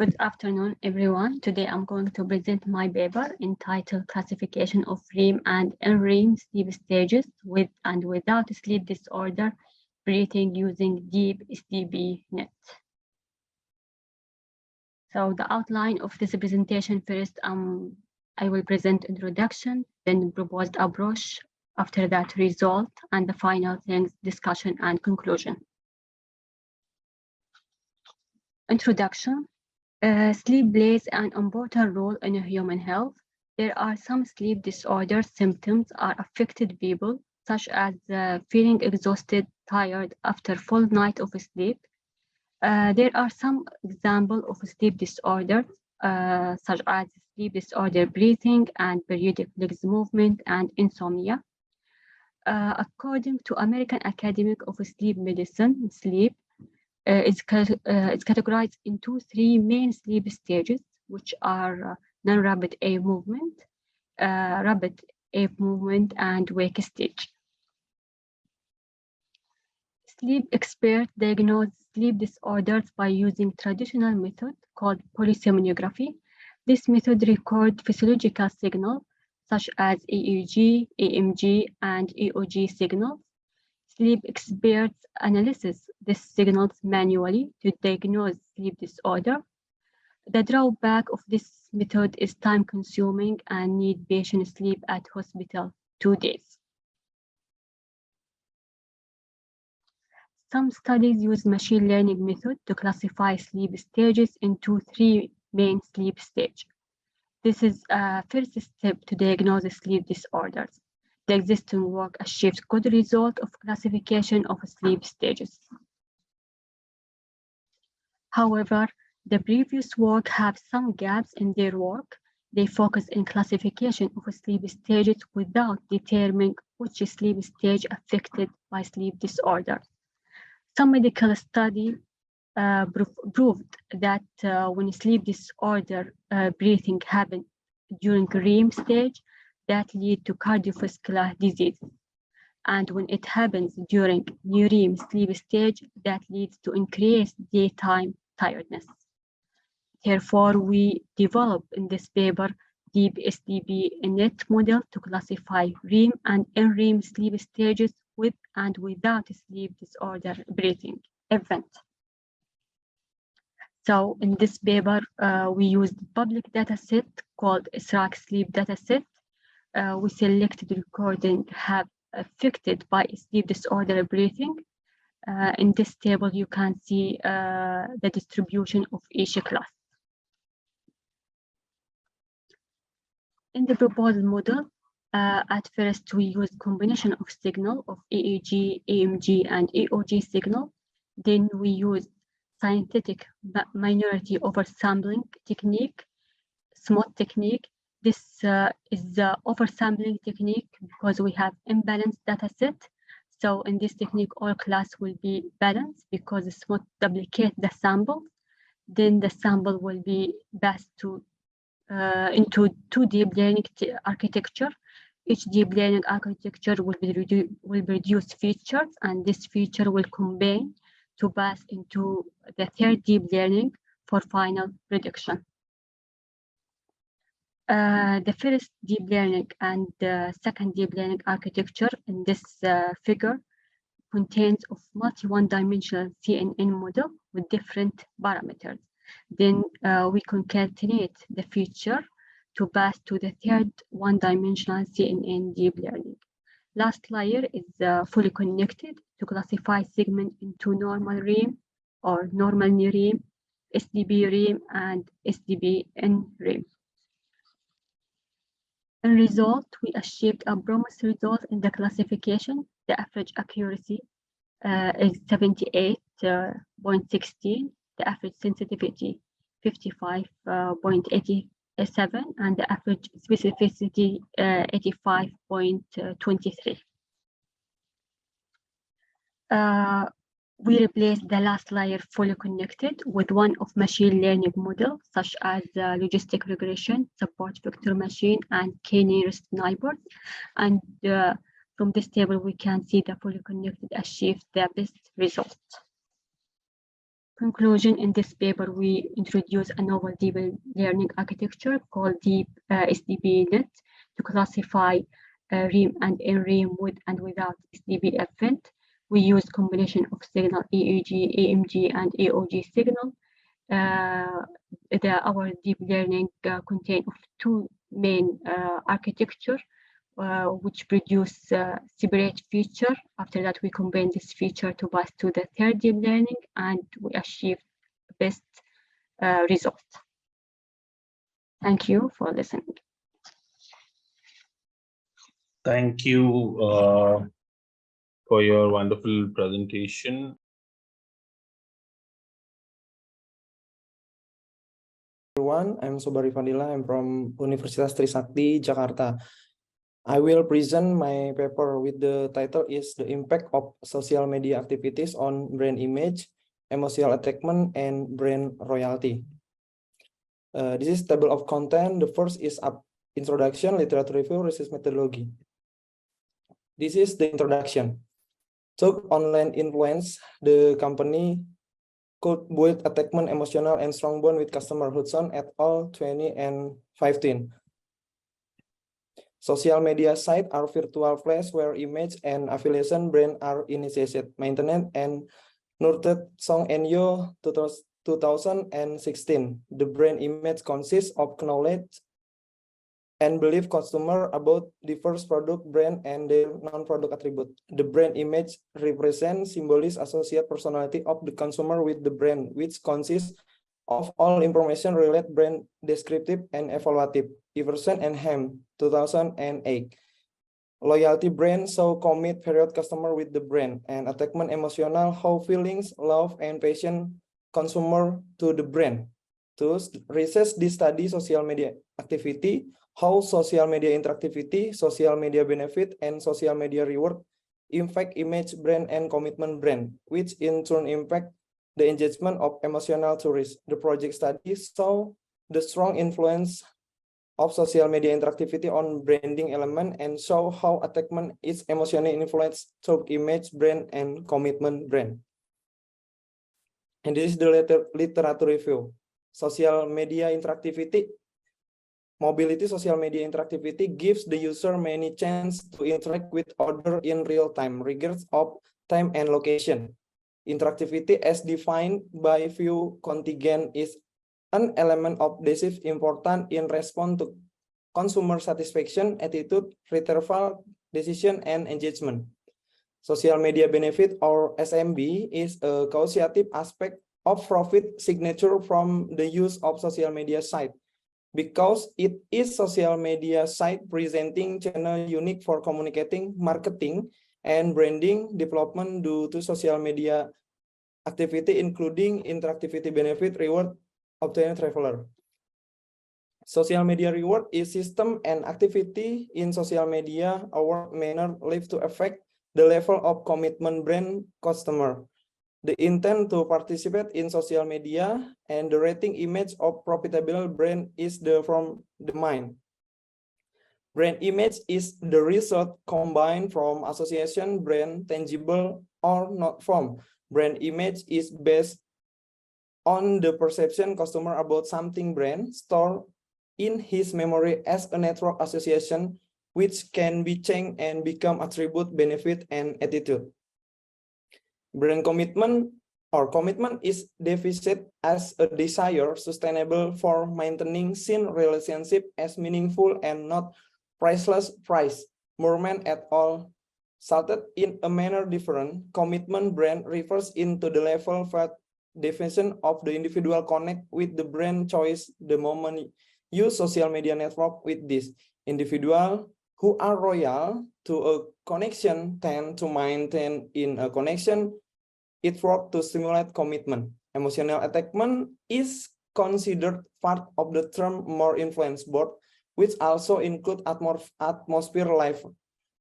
Good afternoon, everyone. Today I'm going to present my paper entitled Classification of REM and NREM sleep stages with and without sleep disorder breathing using deep SDB-net. So the outline of this presentation first, I will present introduction, then proposed approach, after that result, and the final things, discussion and conclusion. Introduction. Sleep plays an important role in human health. There are some sleep disorder symptoms are affected people, such as feeling exhausted, tired after full night of sleep. There are some examples of sleep disorders, such as sleep disorder breathing and periodic legs movement and insomnia. According to American Academy of Sleep Medicine, sleep it's categorized into three main sleep stages, which are non-rapid eye movement, rapid eye movement, and wake stage. Sleep experts diagnose sleep disorders by using traditional method called polysomnography. This method records physiological signals such as EEG, EMG, and EOG signals. Sleep experts analyze these signals manually to diagnose sleep disorder. The drawback of this method is time-consuming and need patient sleep at hospital 2 days. Some studies use machine learning method to classify sleep stages into three main sleep stages. This is a first step to diagnose sleep disorders. The existing work achieves good result of classification of sleep stages. However, the previous work have some gaps in their work. They focus on classification of sleep stages without determining which sleep stage affected by sleep disorder. Some medical study proved that when sleep disorder breathing happens during REM stage, that lead to cardiovascular disease. And when it happens during non-REM sleep stage, that leads to increased daytime tiredness. Therefore, we develop in this paper deep SDB-net model to classify REM and NREM sleep stages with and without sleep disorder breathing event. So in this paper, we used public dataset called iraj sleep dataset. We selected recording have affected by sleep disorder breathing. In this table, you can see the distribution of each class. In the proposed model, at first we used combination of signal of EEG, EMG, and EOG signal. Then we used scientific minority oversampling technique, SMOT technique. This is the oversampling technique because we have imbalanced data set. So in this technique, all class will be balanced because the SMOT duplicate the sample. Then the sample will be passed to into two deep learning architecture. Each deep learning architecture will produce features, and this feature will combine to pass into the third deep learning for final prediction. The first deep learning and the second deep learning architecture in this figure contains of multi-one-dimensional CNN model with different parameters. Then we concatenate the feature to pass to the third one-dimensional CNN deep learning. Last layer is fully connected to classify segment into normal REM or normal NREM, SDB REM, and SDB NREM. In result, we achieved a promising result in the classification. The average accuracy is 78.16, the average sensitivity 55.87, and the average specificity 85.23. We replaced the last layer fully connected with one of machine learning models such as logistic regression, support vector machine, and k-nearest neighbors. And from this table, we can see the fully connected achieved the best result. Conclusion: in this paper, we introduce a novel deep learning architecture called Deep SDBNet to classify REM and NREM with and without SDB event. We use combination of signal EEG, AMG, and AOG signal. Our deep learning contains two main architecture, which produce separate feature. After that, we combine this feature to pass to the third deep learning, and we achieve best result. Thank you for listening. Thank you for your wonderful presentation. Everyone, I'm Sobari Fadila. I'm from Universitas Trisakti, Jakarta. I will present my paper with the title is The Impact of Social Media Activities on Brand Image, Emotional Attachment, and Brand Loyalty. This is table of content. The first is introduction, literature review, research methodology. This is the introduction. So online influence, the company could build attachment, emotional, and strong bond with customer. Hudson et al. 2015. Social media sites are virtual places where image and affiliation brand are initiated, maintained, and nurtured. Song and Yo 2016. The brand image consists of knowledge and belief consumer about diverse product, brand, and their non-product attribute. The brand image represents, symbols, associate personality of the consumer with the brand, which consists of all information related brand descriptive and evaluative. Everson and Ham, 2008. Loyalty brand, so commit period customer with the brand, and attachment emotional, how feelings, love, and passion consumer to the brand. To research this study social media activity, how social media interactivity, social media benefit, and social media reward impact image brand and commitment brand, which in turn impact the engagement of emotional tourists. The project study saw the strong influence of social media interactivity on branding element and show how attachment is emotionally influenced through image brand and commitment brand. And this is the literature review. Social media interactivity. Mobility social media interactivity gives the user many chances to interact with others in real time, regardless of time and location. Interactivity as defined by view contingent is an element of decisive importance in response to consumer satisfaction, attitude, retrieval, decision, and engagement. Social media benefit, or SMB, is a causative aspect of profit signature from the use of social media site, because it is social media site presenting channel unique for communicating, marketing, and branding development due to social media activity, including interactivity benefit reward obtained traveler. Social media reward is system and activity in social media award manner live to affect the level of commitment brand customer, the intent to participate in social media, and the rating image of profitable brand is from the mind. Brand image is the result combined from association, brand, tangible or not from. Brand image is based on the perception customer about something brand stored in his memory as a network association, which can be changed and become attribute, benefit, and attitude. Brand commitment or commitment is defined as a desire sustainable for maintaining seen relationship as meaningful and not priceless price. Moorman et al. Cited in a manner different. Commitment brand refers into the level of definition of the individual connect with the brand choice the moment use social media network with this individual who are loyal to a connection tend to maintain in a connection. It works to stimulate commitment. Emotional attachment is considered part of the term more influence board, which also include atmosphere life.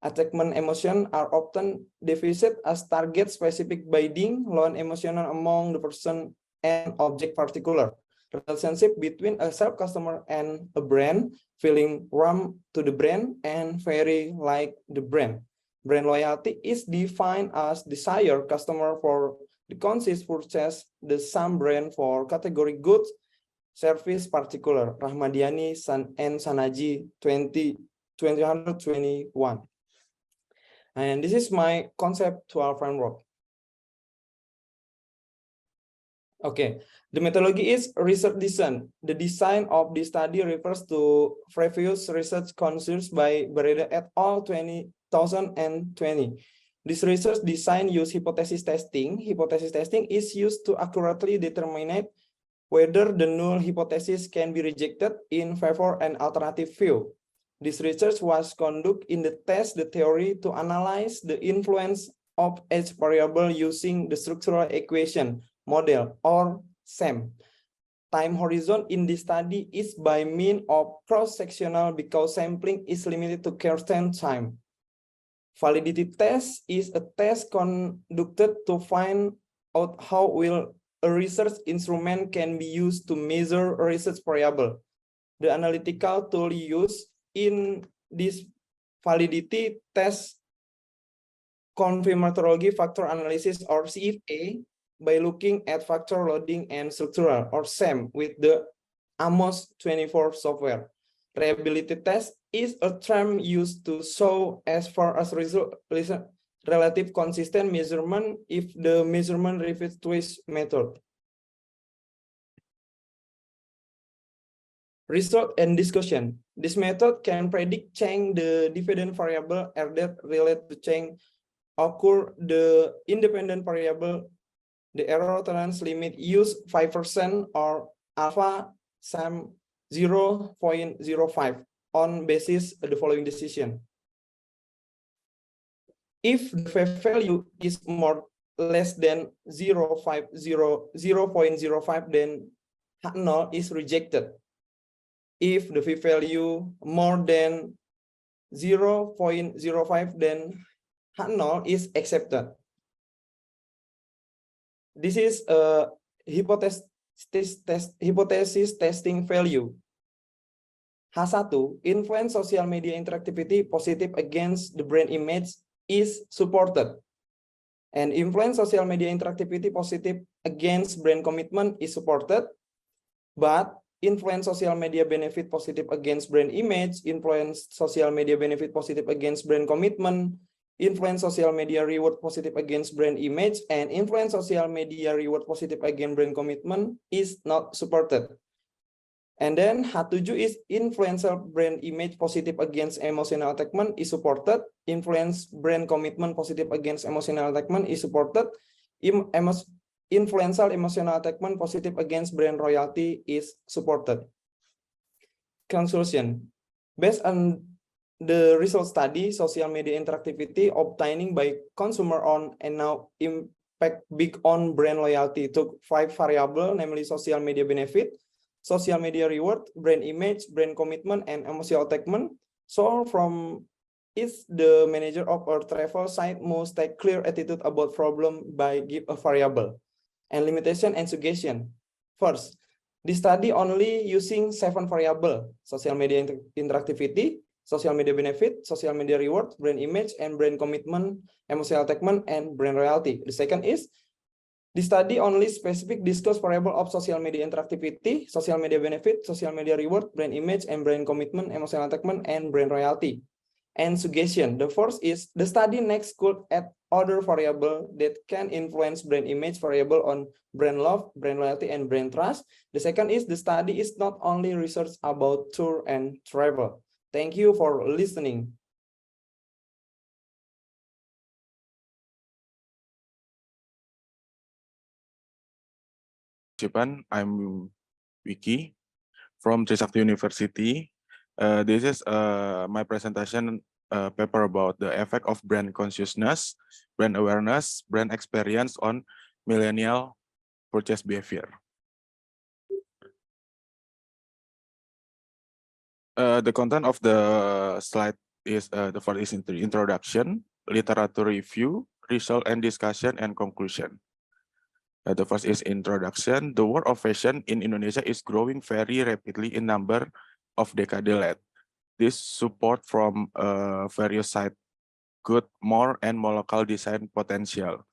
Attachment emotion are often defined as target specific binding, low emotional among the person and object particular. Relationship between a self customer and a brand, feeling warm to the brand and very like the brand. Brand loyalty is defined as desire customer for The consists purchase the same brand for category goods, service particular, Rahmadiani and Sanaji 2021. And this is my conceptual framework. Okay, the methodology is research design. The design of the study refers to previous research concerns by Bereda et al. 2020. This research design use hypothesis testing. Hypothesis testing is used to accurately determine whether the null hypothesis can be rejected in favor an alternative view. This research was conducted in the test the theory to analyze the influence of each variable using the structural equation model or SAM. Time horizon in this study is by mean of cross-sectional because sampling is limited to constant time. Validity test is a test conducted to find out how well a research instrument can be used to measure a research variable. The analytical tool used in this validity test confirmatory factor analysis or CFA by looking at factor loading and structural or SAM with the AMOS 24 software. Reliability test is a term used to show as far as relative consistent measurement if the measurement refers to its method. Result and discussion. This method can predict change the dividend variable R that relate to change occur the independent variable. The error tolerance limit use 5% or alpha SAM 0.05 on basis of the following decision. If the value is less than 0.05, then null is rejected. If the value more than 0.05, then null is accepted. This is a hypothesis testing value. H1, influence social media interactivity positive against the brand image is supported. And influence social media interactivity positive against brand commitment is supported. But influence social media benefit positive against brand image, influence social media benefit positive against brand commitment, influence social media reward positive against brand image, and influence social media reward positive against brand commitment is not supported. And then H7 is influential brand image positive against emotional attachment is supported. Influence brand commitment positive against emotional attachment is supported. Influential emotional attachment positive against brand royalty is supported. Conclusion. Based on the result study, social media interactivity obtaining by consumer on and now impact big on brand loyalty took 5 variables, namely social media benefit, social media reward, brand image, brand commitment, and emotional attachment. So from is the manager of our travel site must take clear attitude about problem by give a variable and limitation and suggestion. First, the study only using 7 variables: social media interactivity, social media benefit, social media reward, brand image, and brand commitment, emotional attachment, and brand loyalty. The second is the study only specific discuss variable of social media interactivity, social media benefit, social media reward, brand image, and brand commitment, emotional attachment, and brand loyalty. And suggestion. The first is the study next could add other variable that can influence brand image variable on brand love, brand loyalty, and brand trust. The second is the study is not only research about tour and travel. Thank you for listening. Japan, I'm Wiki from Trisakti University. This is my presentation paper about the effect of brand consciousness, brand awareness, brand experience on millennial purchase behavior. The content of the slide is the first is the introduction, literature review, result and discussion, and conclusion. The first is introduction. The world of fashion in Indonesia is growing very rapidly in number of decades late. This support from various sides, good, more and more local design potential.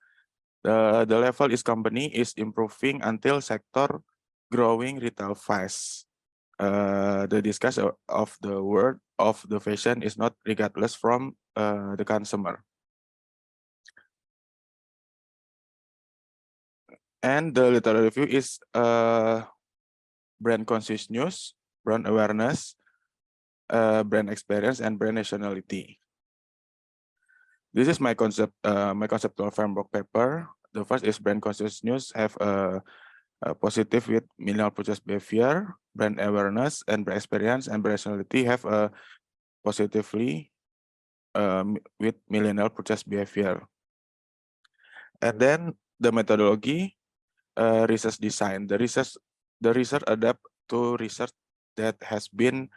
The level is company is improving until sector growing retail fast. The discussion of the word of the fashion is not regardless from the consumer. And the literary review is brand consciousness, brand awareness, brand experience, and brand nationality. This is my conceptual framework paper. The first is brand consciousness have a positive with millennial purchase behavior, brand awareness, and brand experience, and brand nationality have a positively with millennial purchase behavior. And then the methodology, research design. The research adapt to research that has been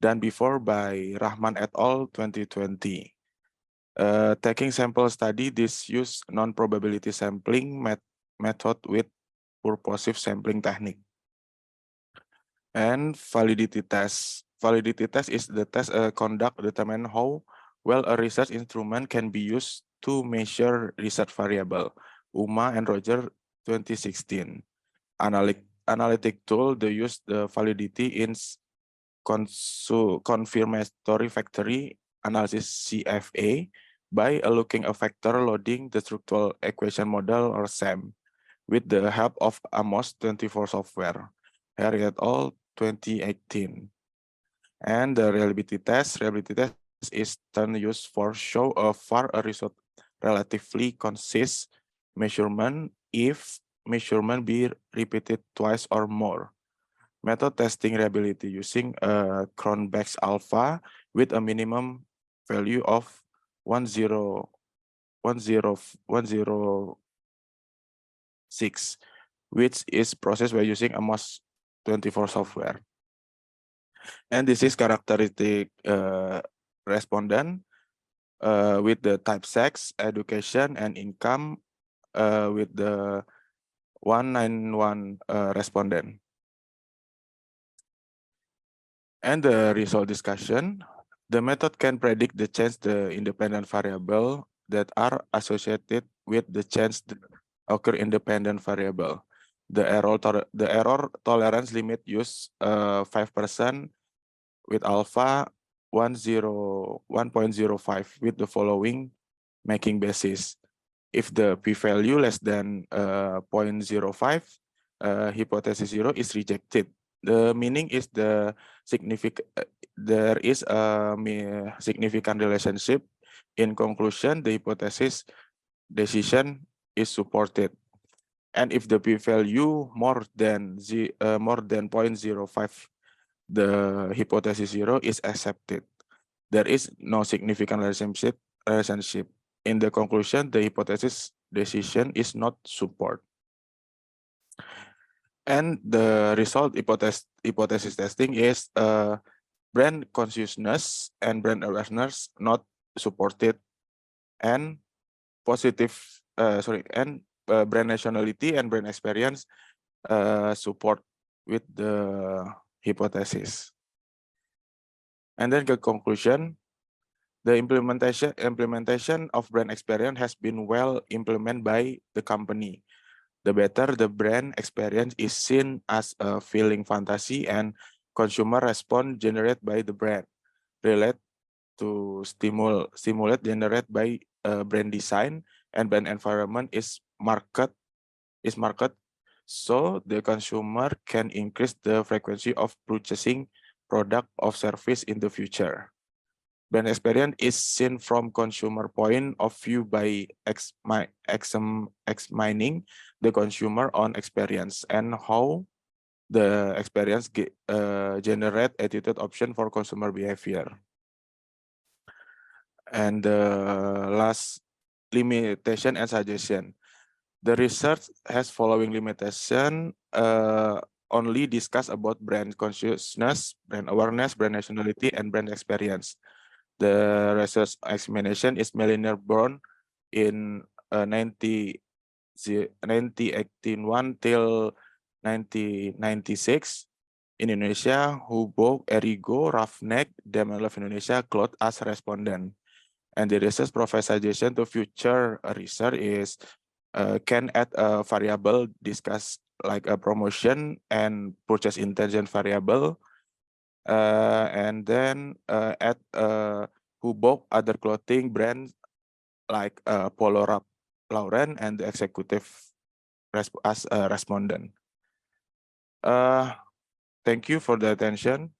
done before by Rahman et al. 2020. Taking sample study, this use non-probability sampling method with purposive sampling technique. And validity test. Validity test is the test conduct determine how well a research instrument can be used to measure research variable. Uma and Roger 2016. Analytic tool, they use the validity in confirmatory factory analysis CFA by looking a factor loading the structural equation model or SAM with the help of Amos 24 software. Harry et al. 2018. And the reliability test is then used for show a far a result relatively consist measurement if measurement be repeated twice or more. Method testing reliability using a Cronbach's alpha with a minimum value of 106, which is processed by using Amos 24 software. And this is characteristic respondent with the type sex, education, and income with the 191 respondent. And the result discussion, the method can predict the change the independent variable that are associated with the change that occur independent variable. The error tolerance limit use 5% with alpha 1.05 with the following making basis. If the p-value less than 0.05, hypothesis 0 is rejected. The meaning is there is a significant relationship. In conclusion, the hypothesis decision is supported. And if the p-value more than 0.05, the hypothesis 0 is accepted. There is no significant relationship. In the conclusion, the hypothesis decision is not support. And the result hypothesis testing is brand consciousness and brand awareness not supported, and brand nationality and brand experience support with the hypothesis. And then the conclusion, the implementation of brand experience has been well implemented by the company. The better the brand experience is seen as a feeling fantasy and consumer response generated by the brand relate to stimulate generated by brand design and brand environment is market, so the consumer can increase the frequency of purchasing product or service in the future. Brand experience is seen from consumer point of view by examining the consumer on experience and how the experience generate attitude option for consumer behavior. And the last limitation and suggestion. The research has following limitation only discuss about brand consciousness, brand awareness, brand nationality, and brand experience. The research examination is millennial born in 1981 till 1996 in Indonesia, who both Erigo, Roughneck, Demelov Indonesia, Cloud as respondent. And the research provides suggestion to future research is can add a variable discuss like a promotion and purchase intent variable, and then add who bought other clothing brands like Polo Ralph Lauren and the executive as a respondent. Thank you for the attention.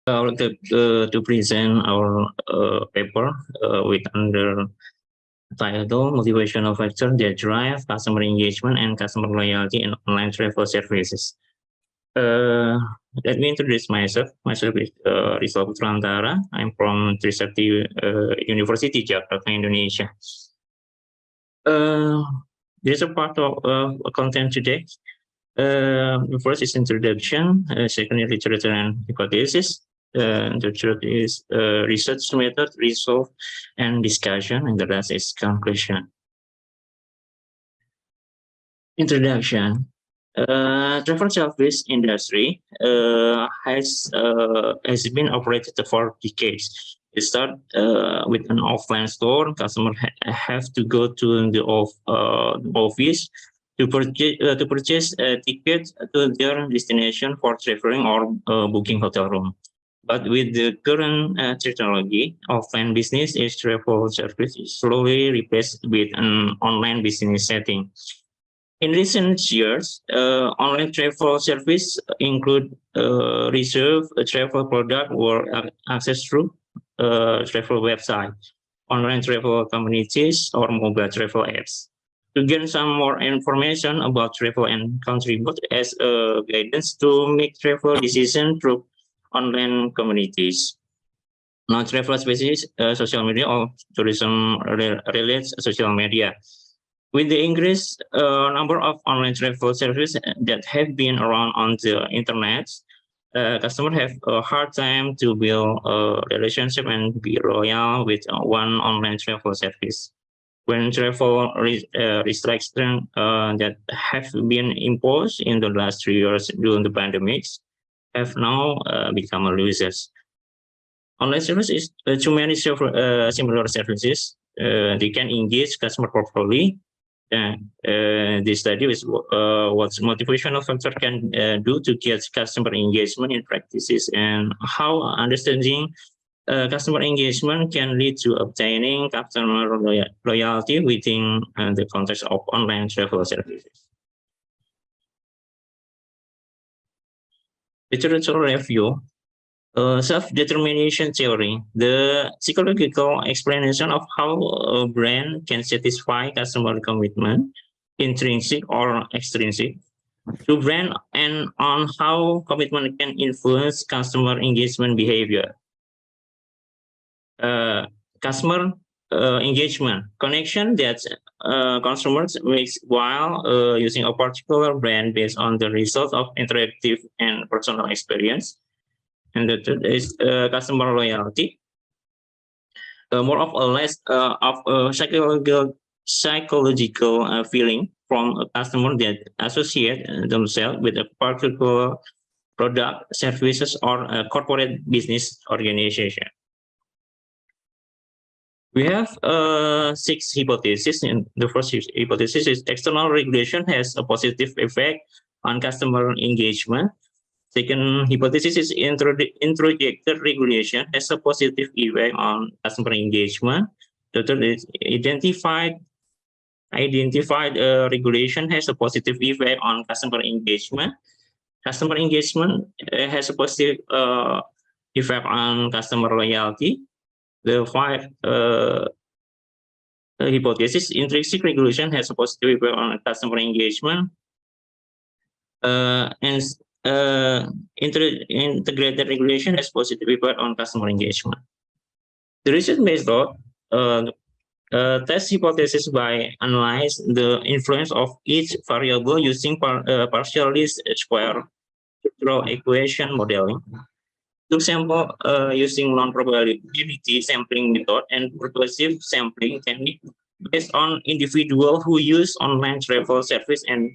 I would like to present our paper with under title Motivational Factor that Drive Customer Engagement and Customer Loyalty in Online Travel Services. Let me introduce myself. Myself is Rizal Putrantara. I'm from Trisakti University, Jakarta, Indonesia. There's a part of content today. The first is introduction, second is literature and hypothesis. The third is research method, resolve, and discussion, and the last is conclusion. Introduction. Travel service industry has been operated for decades. It started with an offline store. Customers have to go to the office to purchase a ticket to their destination for traveling or booking hotel room. But with the current technology, offline business is travel service is slowly replaced with an online business setting. In recent years, online travel service include reserve a travel product or access through travel website, online travel communities, or mobile travel apps. To gain some more information about travel and contribute as a guidance to make travel decisions through online communities. Non-travel spaces, social media or tourism related social media. With the increased number of online travel services that have been around on the internet, customers have a hard time to build a relationship and be loyal with one online travel service. When travel restrictions that have been imposed in the last 3 years during the pandemics have now become losers. Online service is too many similar services. They can engage customer properly. This study is what motivational factor can do to get customer engagement in practices and how understanding customer engagement can lead to obtaining customer loyalty within the context of online travel services. Literature review. Self-determination theory, the psychological explanation of how a brand can satisfy customer commitment, intrinsic or extrinsic, to brand and on how commitment can influence customer engagement behavior. Customer engagement, connection that consumers makes while using a particular brand based on the result of interactive and personal experience. And the third is customer loyalty. More of a less of a psychological feeling from a customer that associate themselves with a particular product, services, or a corporate business organization. We have 6 hypotheses. And the first hypothesis is external regulation has a positive effect on customer engagement. Second hypothesis is introjected regulation has a positive effect on customer engagement. The third is identified regulation has a positive effect on customer engagement. Customer engagement has a positive effect on customer loyalty. The 5 hypothesis, intrinsic regulation has a positive effect on customer engagement. And integrated regulation has positive effect on customer engagement. The research method test hypothesis by analyze the influence of each variable using partial least square structural equation modeling. To sample using non-probability sampling method and persuasive sampling technique based on individuals who use online travel service and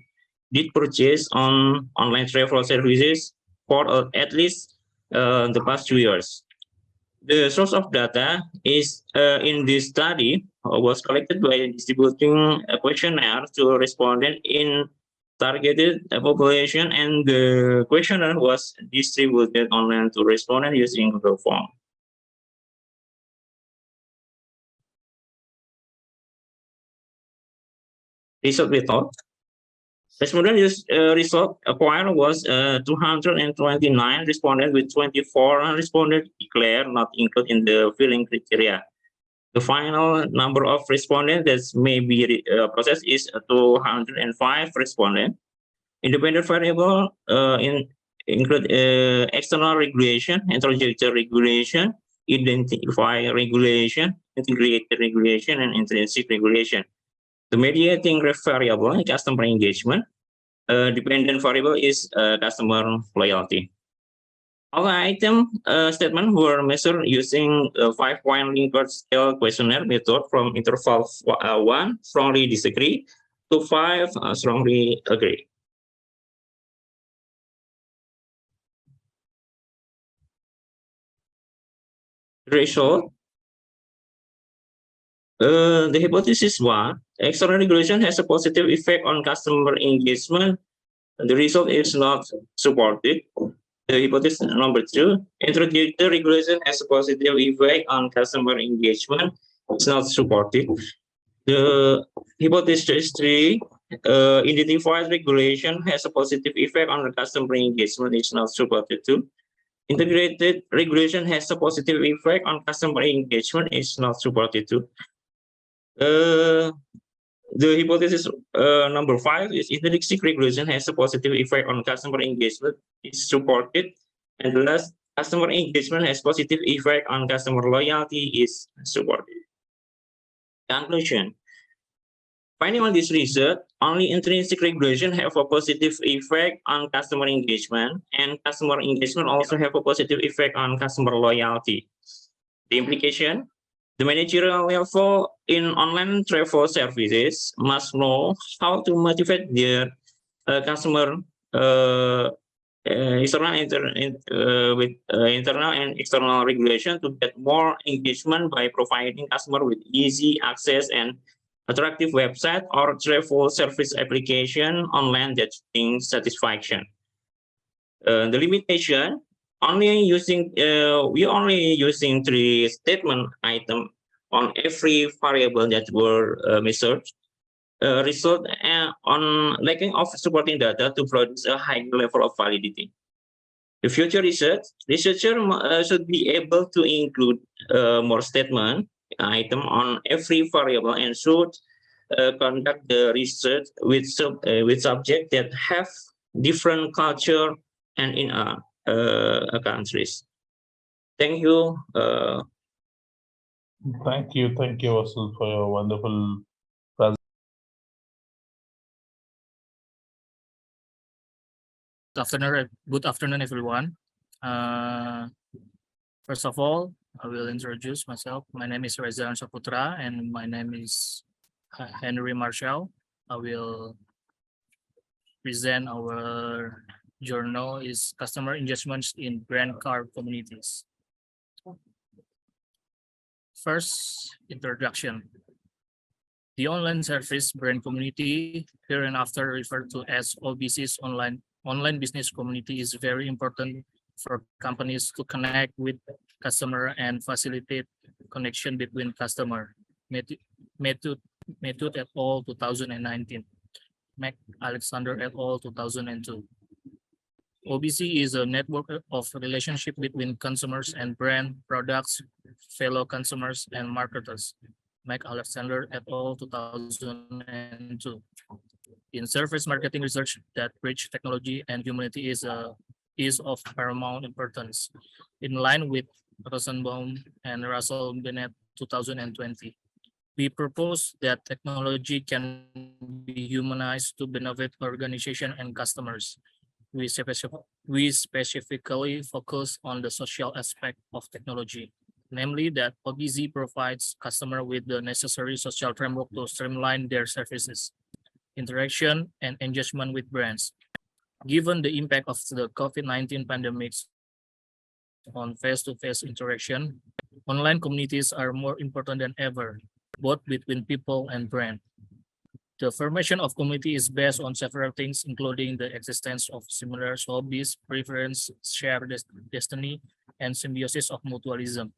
did purchase on online travel services for at least the past 2 years. The source of data is in this study was collected by distributing a questionnaire to respondents in targeted population, and the questionnaire was distributed online to respondents using Google Form. Result method. Respondent result acquired was 229 respondents, with 24 respondents declared not included in the filling criteria. The final number of respondents that may be processed is 205 respondents. Independent variable include external regulation, introductory regulation, identify regulation, integrated regulation, and intrinsic regulation. The mediating variable, customer engagement. Dependent variable is customer loyalty. All item statements were measured using a 5-point Likert scale questionnaire method from interval 1, strongly disagree, to 5, strongly agree. Result. The hypothesis 1, external regulation has a positive effect on customer engagement. The result is not supported. The hypothesis number 2, introductory regulation has a positive effect on customer engagement. It's not supported. The hypothesis 3, identified regulation has a positive effect on the customer engagement. It's not supported too. Integrated regulation has a positive effect on customer engagement. It's not supported too. The hypothesis number 5 is intrinsic regulation has a positive effect on customer engagement. It's supported. And the last, customer engagement has positive effect on customer loyalty is supported. Conclusion. Finding on this research, only intrinsic regulation have a positive effect on customer engagement, and customer engagement also have a positive effect on customer loyalty. The implication, the managerial level in online travel services must know how to motivate their customer with internal and external regulation to get more engagement by providing customer with easy access and attractive website or travel service application online that brings satisfaction. The limitation, we only using 3 statement item on every variable that were measured. Result on lacking of supporting data to produce a high level of validity. The future researcher should be able to include more statement item on every variable and should conduct the research with subjects that have different culture and in countries. Thank you. Thank you, Vasul, for your wonderful presentation. Good afternoon, everyone. First of all, I will introduce myself. My name is Reza Saputra, and my name is Henry Marshall. I will present our journal is Customer Engagements in Brand Car Communities. First, introduction. The online service brand community, hereinafter referred to as OBC's online business community, is very important for companies to connect with customer and facilitate connection between customer. Method et al. 2019. Mac Alexander et al. 2002. OBC is a network of relationship between consumers and brand, products, fellow consumers, and marketers. Mac Alexander et al. 2002. In service marketing research, that bridge technology and humanity is of paramount importance. In line with Rosenbaum and Russell Bennett 2020, we propose that technology can be humanized to benefit organization and customers. We specifically focus on the social aspect of technology, namely that OBZ provides customer with the necessary social framework to streamline their services, interaction, and engagement with brands. Given the impact of the COVID-19 pandemic on face-to-face interaction, online communities are more important than ever, both between people and brand. The formation of community is based on several things, including the existence of similar hobbies, preference, shared destiny, and symbiosis of mutualism.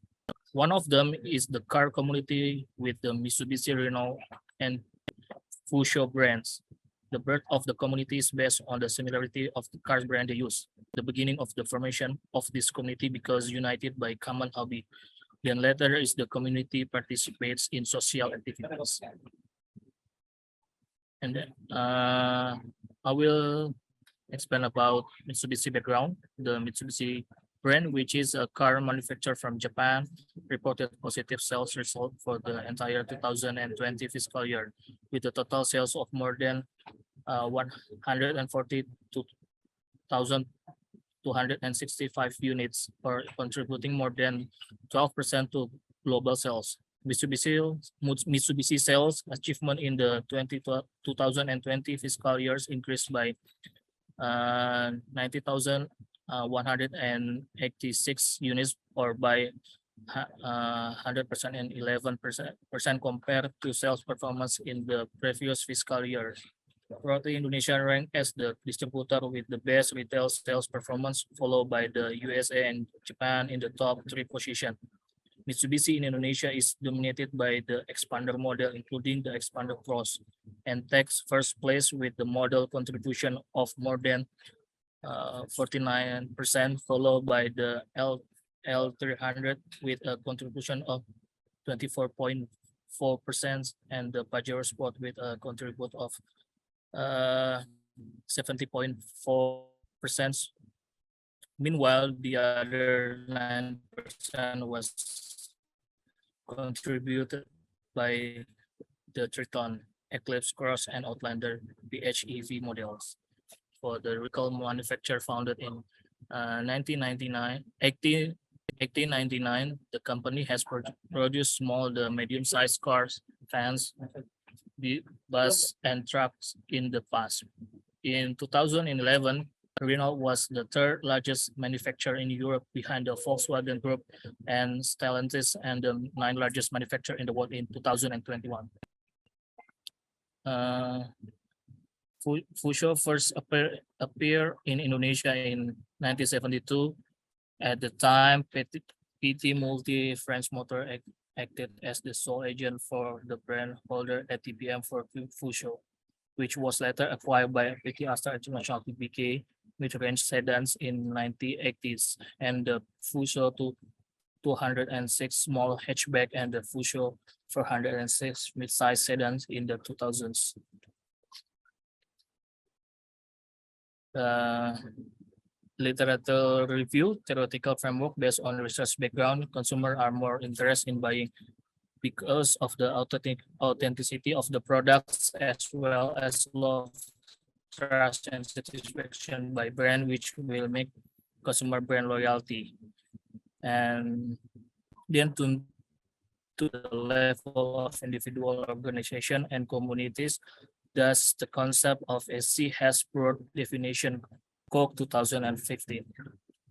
One of them is the car community with the Mitsubishi, Renault, and Fusho brands. The birth of the community is based on the similarity of the car brand they use. The beginning of the formation of this community because united by common hobby. Then later is the community participates in social activities. And then I will explain about Mitsubishi background. The Mitsubishi brand, which is a car manufacturer from Japan, reported positive sales result for the entire 2020 fiscal year, with a total sales of more than 142,265 units, or contributing more than 12% to global sales. Mitsubishi sales achievement in the 2020 fiscal years increased by 90,186 units, or by 100% and 11% compared to sales performance in the previous fiscal year. Roti Indonesia ranked as the distributor with the best retail sales performance, followed by the USA and Japan in the top 3 position. Mitsubishi in Indonesia is dominated by the expander model, including the expander cross, and takes first place with the model contribution of more than 49%, followed by the L300 with a contribution of 24.4%, and the Pajero Sport with a contribute of 70.4%. Meanwhile, the other 9% was contributed by the Triton, Eclipse Cross, and Outlander PHEV models. For the vehicle manufacturer founded in 1899, the company has produced small to medium-sized cars, vans, bus, and trucks in the past. In 2011, Renault was the third largest manufacturer in Europe behind the Volkswagen Group and Stellantis, and the 9th largest manufacturer in the world in 2021. Fusho first appeared in Indonesia in 1972. At the time, PT Multi French Motor acted as the sole agent for the brand holder at TPM for Fusho, which was later acquired by PT Astar International TBK mid-range sedans in 1980s, and the Fusho 206 small hatchback and the Fusho 406 mid-size sedans in the 2000s. Literature review, theoretical framework based on research background. Consumers are more interested in buying because of the authenticity of the products, as well as love, trust, and satisfaction by brand, which will make consumer brand loyalty. And then to the level of individual, organization, and communities, thus the concept of SC has broad definition, Koch 2015.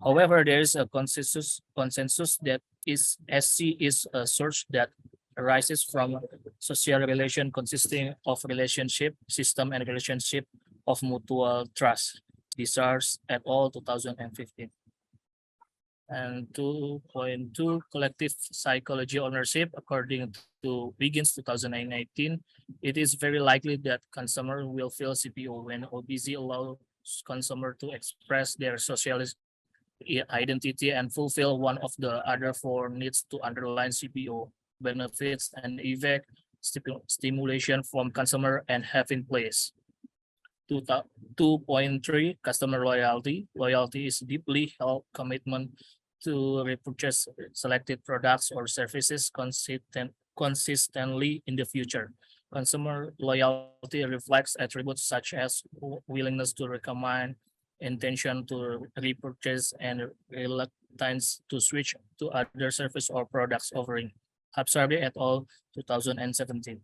However, there is a consensus that SC is a source that arises from social relation consisting of relationship, system, and relationship of mutual trust. These are at all 2015. And 2.2, collective psychology ownership. According to Wiggins 2018, it is very likely that consumer will feel CPO when OBZ allows consumer to express their social identity and fulfill one of the other 4 needs to underline CPO, benefits and effect, stimulation from consumer, and having place. 2.3, customer loyalty. Loyalty is deeply held commitment to repurchase selected products or services consistently in the future. Consumer loyalty reflects attributes such as willingness to recommend, intention to repurchase, and reluctance to switch to other service or products offering. Habsarbi et al. 2017.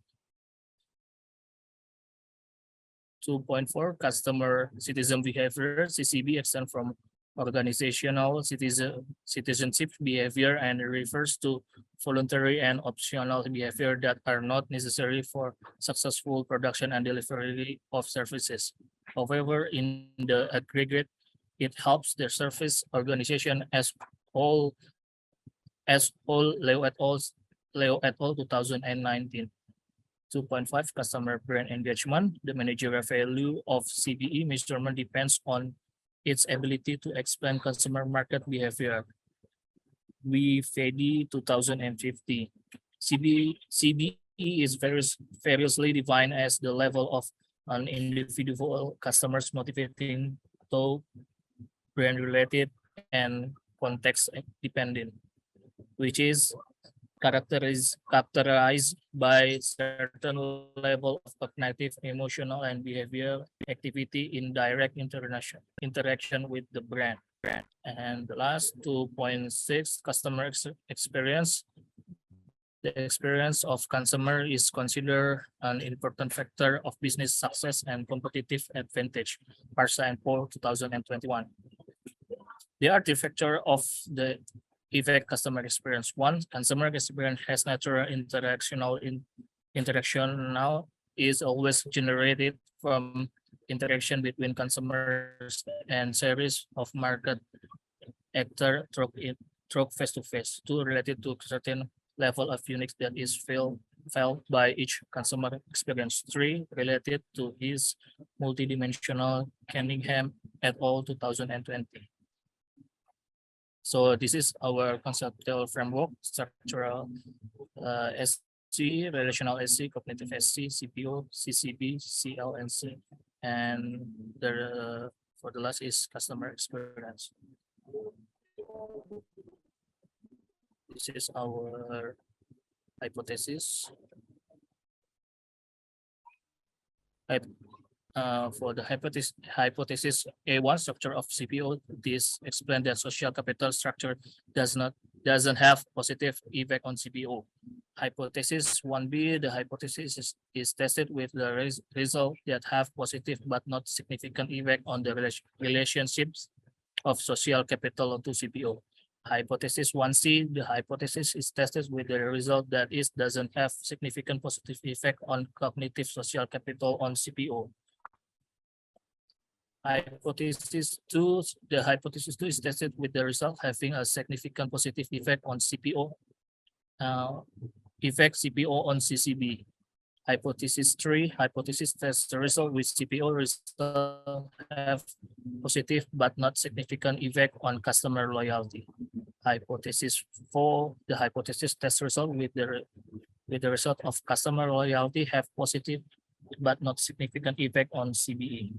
2.4, customer citizen behavior. CCB extends from organizational citizenship behavior and refers to voluntary and optional behavior that are not necessary for successful production and delivery of services. However, in the aggregate, it helps the service organization as whole Leo et al. 2019. 2.5 customer brand engagement. The managerial value of CBE measurement depends on its ability to explain consumer market behavior. WFAD 2050. CBE is variously defined as the level of an individual customer's motivating to brand related and context dependent, which is characterized by certain level of cognitive, emotional, and behavioral activity in direct interaction with the brand. And the last 2.6, customer experience. The experience of consumer is considered an important factor of business success and competitive advantage. Parsa and Paul 2021. The artifactor of the effect customer experience. One, consumer experience has natural interaction now is always generated from interaction between consumers and series of market actor through face-to-face. Two, related to certain level of unique that is felt by each consumer experience. Three, related to his multidimensional Cunningham et al. 2020. So this is our conceptual framework: structural SC, relational SC, cognitive SC, CPO, CCB, CLNC, and for the last is customer experience. This is our hypothesis. For the hypothesis A1, structure of CPO, this explains that social capital structure doesn't have positive effect on CPO. Hypothesis 1B, the hypothesis is tested with the result that have positive but not significant effect on the relationships of social capital onto CPO. Hypothesis 1C, the hypothesis is tested with the result that it doesn't have significant positive effect on cognitive social capital on CPO. Hypothesis 2, the hypothesis 2 is tested with the result having a significant positive effect on CPO, effect CPO on CCB. Hypothesis 3, hypothesis tests the result with CPO result have positive but not significant effect on customer loyalty. Hypothesis 4, the hypothesis test result with the result of customer loyalty have positive but not significant effect on CBE.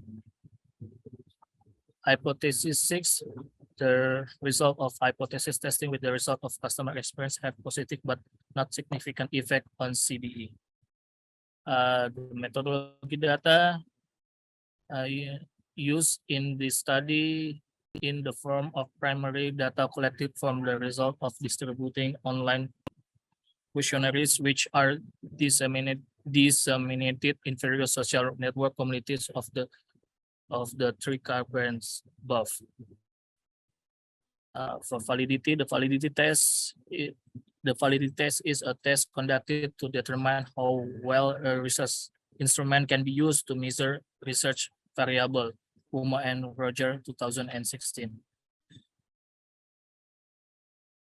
Hypothesis 6, the result of hypothesis testing with the result of customer experience have positive but not significant effect on CBE. The methodology data used in the study in the form of primary data collected from the result of distributing online questionnaires which are disseminated in various social network communities of the three car brands above. For validity, the validity test is a test conducted to determine how well a research instrument can be used to measure research variable. Uma and Roger 2016.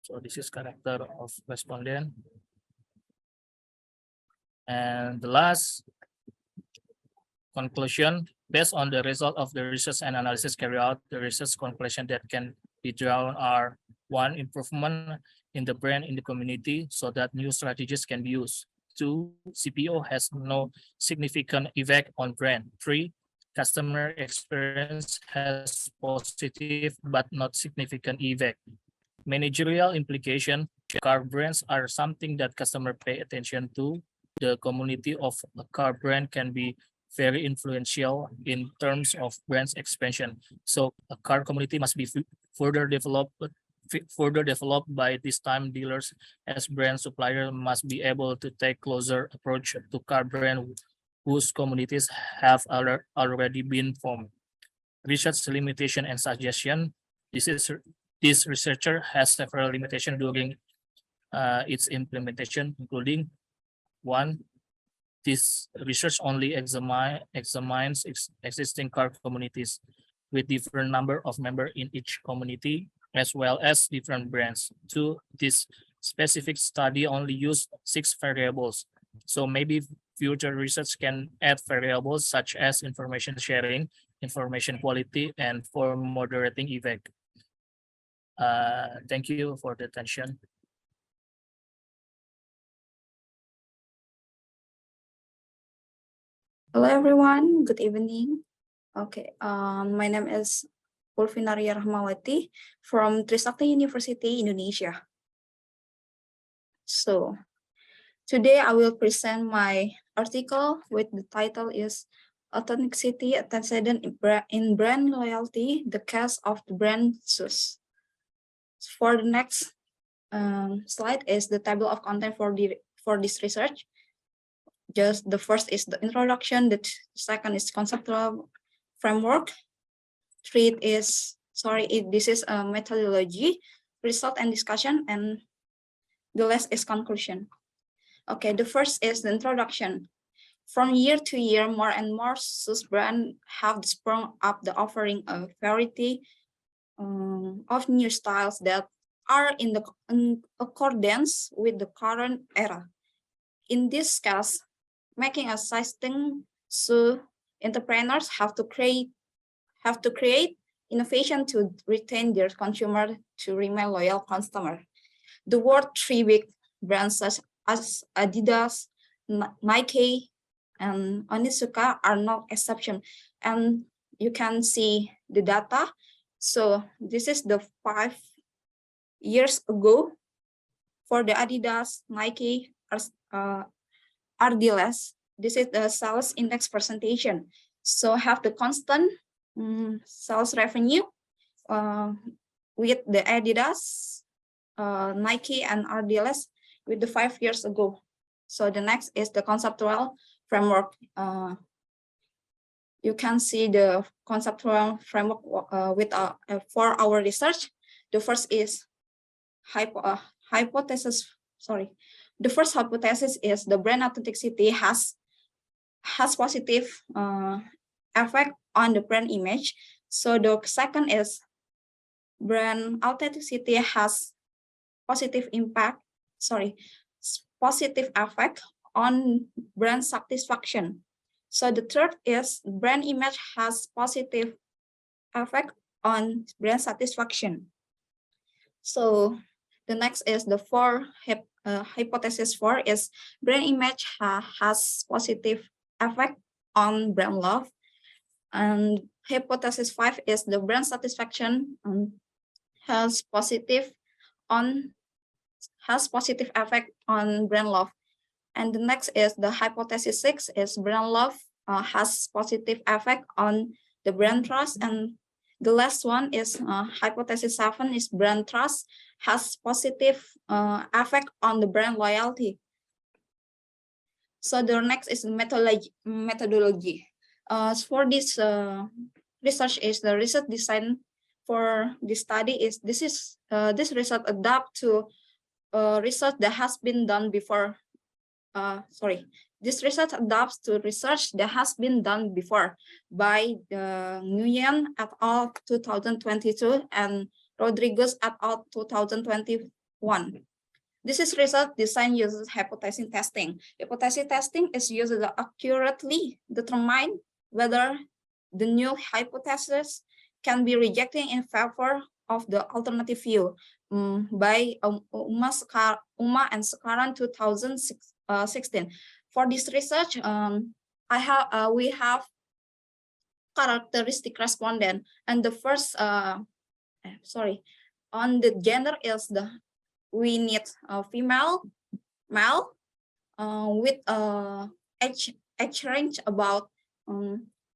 So this is character of respondent. And the last conclusion, based on the result of the research and analysis carried out, the research conclusion that can be drawn are: 1, improvement in the brand in the community so that new strategies can be used. 2, CPO has no significant effect on brand. 3, customer experience has positive but not significant effect. Managerial implication, car brands are something that customer pay attention to. The community of a car brand can be very influential in terms of brand's expansion. So a car community must be further developed by this time. Dealers as brand supplier must be able to take closer approach to car brand whose communities have already been formed. Research limitation and suggestion. This researcher has several limitations during its implementation, including one, this research only examines existing car communities with different number of members in each community, as well as different brands. Two, this specific study only used 6 variables. So maybe future research can add variables such as information sharing, information quality, and for moderating effect. Thank you for the attention. Hello everyone, good evening. Okay, my name is Pulvinaria Rahmawati from Trisakti University, Indonesia. So today I will present my article with the title is Authenticity Antecedent in Brand Loyalty, the Case of the Brand SUS. For the next slide is the table of content for this research. Just the first is the introduction, the second is conceptual framework, this is a methodology, result and discussion, and the last is conclusion. Okay, the first is the introduction. From year to year, more and more SUS brands have sprung up, the offering a variety of new styles that are in accordance with the current era. In this case, making a system, so entrepreneurs have to create innovation to retain their consumer to remain loyal customer. The word 3 big brands such as Adidas, Nike, and Onitsuka are no exception. And you can see the data. So this is the 5 years ago for the Adidas, Nike, RDLS. This is the sales index presentation. So have the constant sales revenue with the Adidas, Nike, and RDLS with the 5 years ago. So the next is the conceptual framework. You can see the conceptual framework for our research. The first is hypothesis. Sorry. The first hypothesis is the brand authenticity has positive effect on the brand image. So the second is brand authenticity has positive effect on brand satisfaction. So the third is brand image has positive effect on brand satisfaction. So the next is the hypothesis 4 is brand image has positive effect on brand love, and hypothesis 5 is the brand satisfaction has positive effect on brand love. And the next is the hypothesis 6 is brand love has positive effect on the brand trust, and the last one is hypothesis 7 is brand trust has positive effect on the brand loyalty. So the next is methodology. For this research is the research design for this study is this research adapt to research that has been done before. This research adapts to research that has been done before by Nguyen et al. 2022 and Rodriguez et al. 2021. This is research design uses hypothesis testing. Hypothesis testing is used to accurately determine whether the new hypothesis can be rejected in favor of the alternative view by Uma and Sekaran 2016. For this research, we have characteristic respondent, and the first, on the gender is we need a female, male, with age range about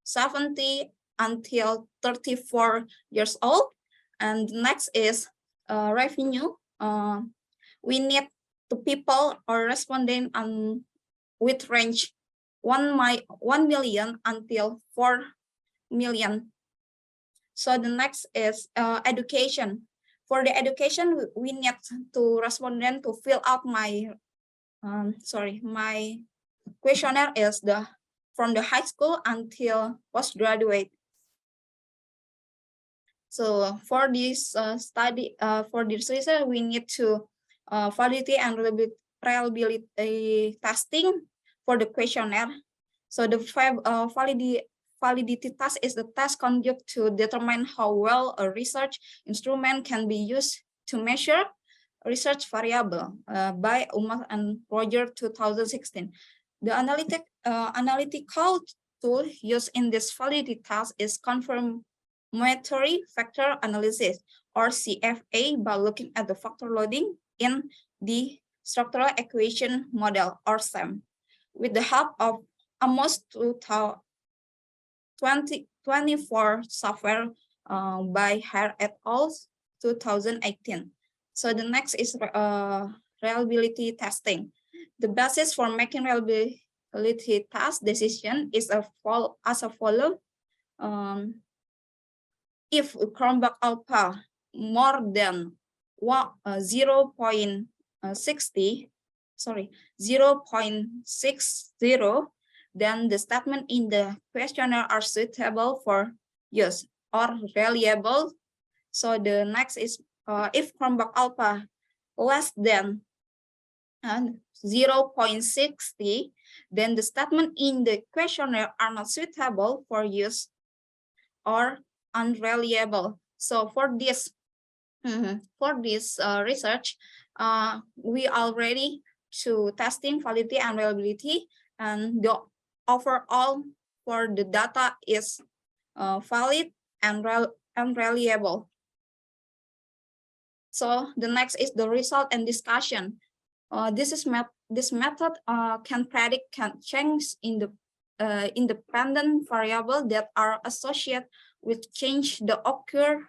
70 until 34 years old, and next is revenue. We need two people or respondent with range 1 million until 4 million. So the next is education. For the education, we need to respondent to fill out my my questionnaire is from the high school until postgraduate. So for this for this research, we need to validity and reliability testing for the questionnaire. So the validity test is the test conducted to determine how well a research instrument can be used to measure research variable by Umar and Roger 2016. The analytical tool used in this validity test is confirmatory factor analysis, or CFA, by looking at the factor loading in the structural equation model, or SEM, with the help of almost 24 software by Hare et al. 2018. So the next is reliability testing. The basis for making reliability test decision is as follows. If Chromebook alpha more than 0.60, then the statement in the questionnaire are suitable for use or reliable. So the next is if Chromebook alpha less than 0.60, then the statement in the questionnaire are not suitable for use or unreliable. So for this research, we already to testing validity and reliability, and the overall for the data is valid and reliable. So the next is the result and discussion. This method can predict change in the independent variable that are associated with change that occur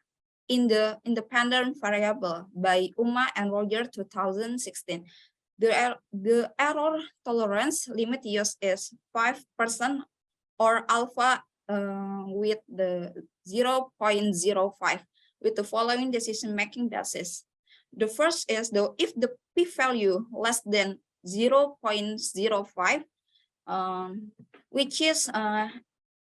in the independent variable by Uma and Roger 2016. The error tolerance limit used is 5% or alpha with the 0.05 with the following decision-making basis. The first is if the p-value less than 0.05, which is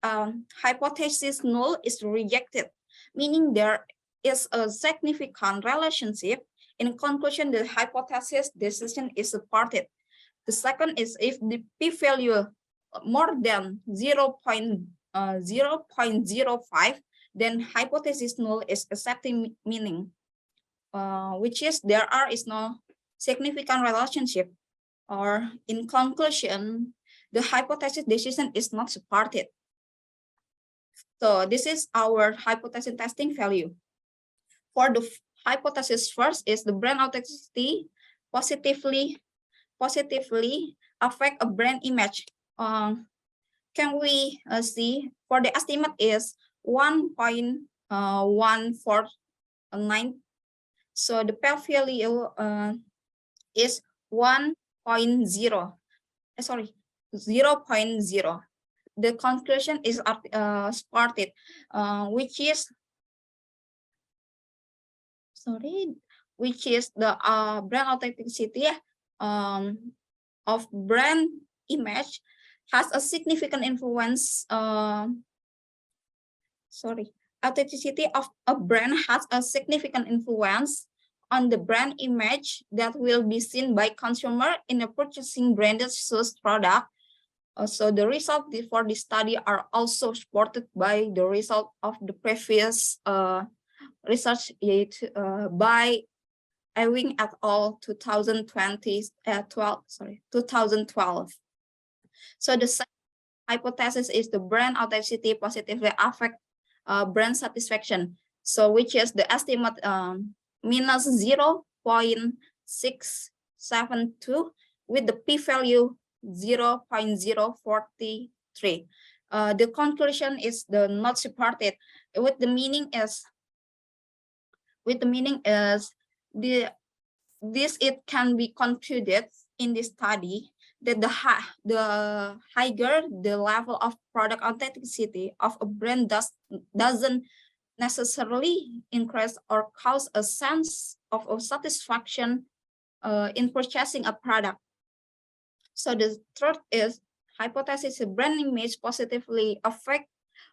hypothesis null, is rejected, meaning there is a significant relationship. In conclusion, the hypothesis decision is supported. The second is if the p-value more than 0.05, then hypothesis null is accepting, meaning which is there is no significant relationship, or in conclusion, the hypothesis decision is not supported. So this is our hypothesis testing value. For the hypothesis first is the brand authenticity positively affect a brand image. Can we see for the estimate is 1.149. So the p-value is 0.0. The conclusion is supported, which is the brand authenticity of brand image has a significant influence. Authenticity of a brand has a significant influence on the brand image that will be seen by consumer in a purchasing branded shoes product. So the result for this study are also supported by the result of the previous research by Ewing et al. 2012. So the second hypothesis is the brand authenticity positively affect brand satisfaction. So which is the estimate minus 0.672 with the p-value 0.043. The conclusion is the not supported. With the meaning is it can be concluded in this study that the higher the level of product authenticity of a brand doesn't necessarily increase or cause a sense of satisfaction in purchasing a product. So the third is hypothesis: brand image positively affect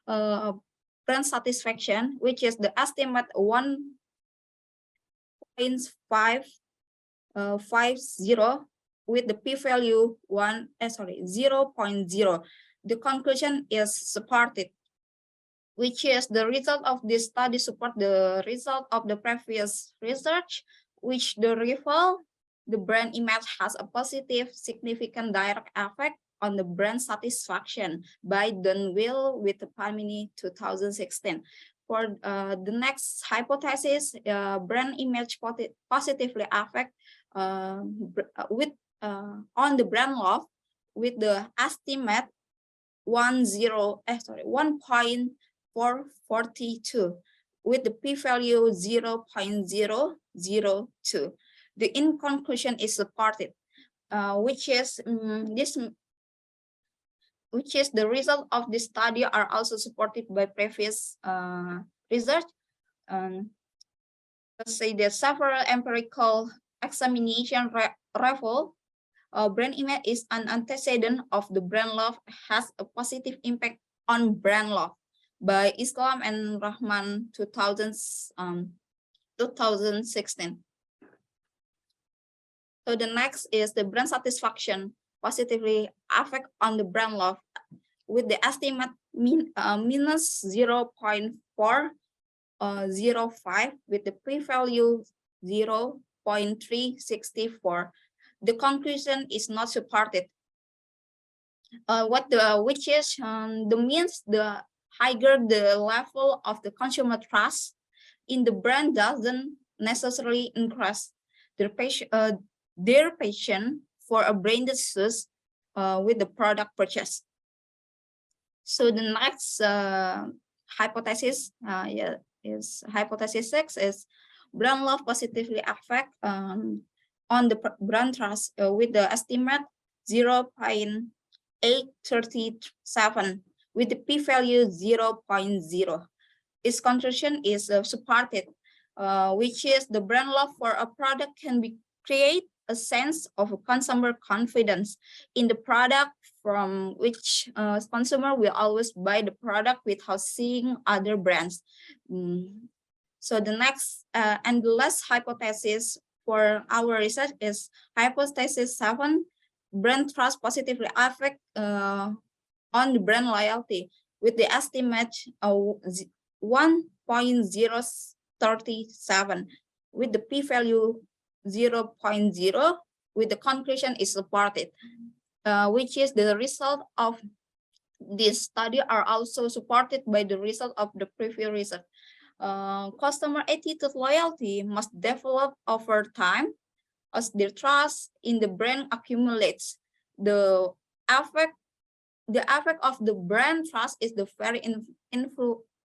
brand satisfaction, which is the estimate 1.550 with the p-value 0.0. The conclusion is supported, which is the result of this study support the result of the previous research, which the rival, the brand image has a positive, significant direct effect on the brand satisfaction by Dunwell with Palmini 2016. For the next hypothesis, brand image positively affect on the brand love with the estimate 1.442 with the p-value 0.002. The in conclusion is supported, which is the result of this study are also supported by previous research. Let's say the several empirical examination reveal brand image is an antecedent of the brand love, has a positive impact on brand love by Islam and Rahman 2016. So the next is the brand satisfaction positively affect on the brand love with the estimate minus 0.405 with the p-value 0.364. The conclusion is not supported. Which is the means the higher the level of the consumer trust in the brand doesn't necessarily increase their passion for a branded shoes with the product purchase. So the next hypothesis is hypothesis 6 is brand love positively affect on the brand trust with the estimate 0.837 with the p-value 0.0. Its conclusion is supported, which is the brand love for a product can create a sense of consumer confidence in the product, from which consumer will always buy the product without seeing other brands. So the next and the last hypothesis for our research is hypothesis 7, brand trust positively affect on the brand loyalty with the estimate 1.037 with the p-value 0.0 with the conclusion is supported, which is the result of this study are also supported by the result of the previous research. Customer attitude loyalty must develop over time as their trust in the brand accumulates. The effect of the brand trust is the very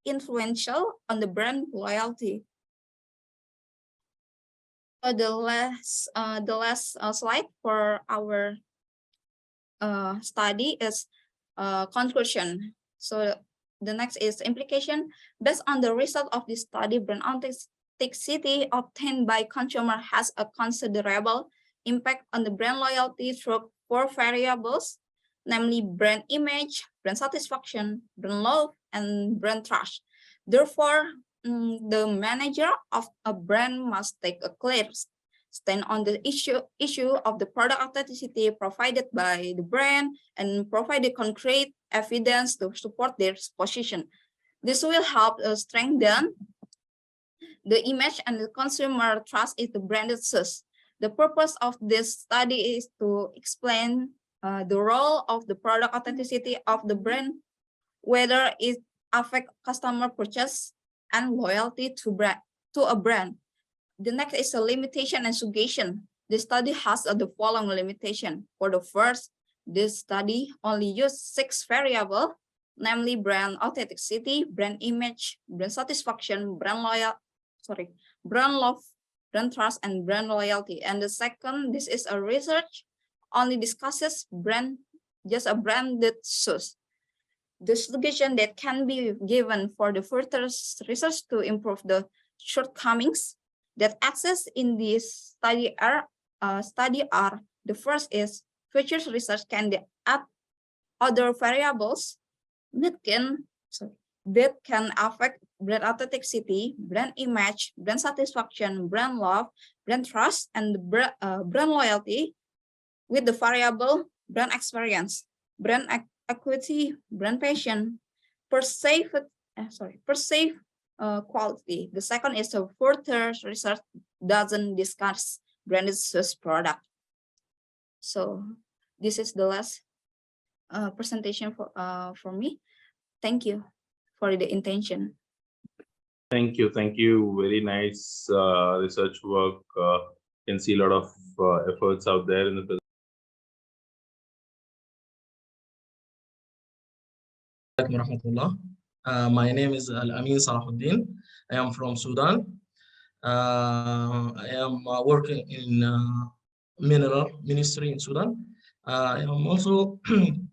influential on the brand loyalty. The last slide for our study is conclusion. So the next is implication. Based on the result of this study, brand authenticity obtained by consumer has a considerable impact on the brand loyalty through 4 variables, namely brand image, brand satisfaction, brand love, and brand trust. Therefore, the manager of a brand must take a clear stand on the issue of the product authenticity provided by the brand and provide concrete evidence to support their position. This will help strengthen the image and the consumer trust in the branded shoes. The purpose of this study is to explain the role of the product authenticity of the brand, whether it affects customer purchase and loyalty to a brand. The next is a limitation and suggestion. The study has the following limitation. For the first, this study only used 6 variables, namely brand authenticity, brand image, brand satisfaction, brand love, brand trust, and brand loyalty. And the second, this is a research only discusses branded shoes. the suggestion that can be given for the further research to improve the shortcomings that access in this study are the first is future research can add other variables that can affect brand authenticity, brand image, brand satisfaction, brand love, brand trust, and brand loyalty with the variable brand experience, brand equity, brand passion, perceived quality. The second is the further research doesn't discuss branded product. So this is the last presentation for me. Thank you for the intention. Thank you. Very nice research work. Can see a lot of efforts out there in the. My name is Al-Amin Salahuddin. I am from Sudan. I am working in mineral ministry in Sudan. I am also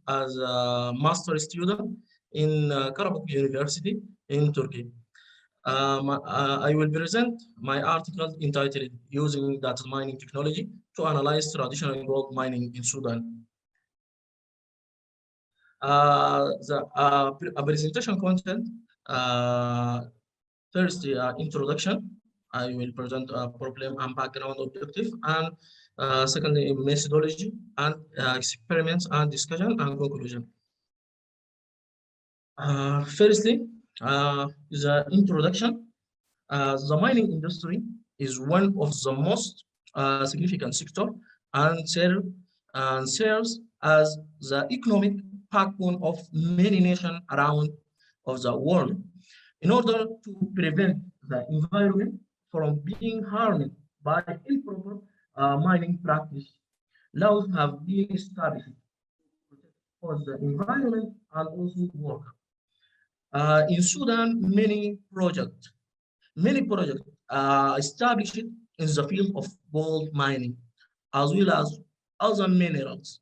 as a master student in Karabakh University in Turkey. I will present my article entitled Using Data Mining Technology to Analyze Traditional Gold Mining in Sudan. The presentation content, first, introduction. I will present a problem and background objective, and secondly, methodology and experiments and discussion and conclusion. Firstly, the introduction. The mining industry is one of the most significant sector and serves as the economic backbone of many nations around of the world. In order to prevent the environment from being harmed by improper mining practice, laws have been established for the environment and also worker. In Sudan, many projects established in the field of gold mining, as well as other minerals,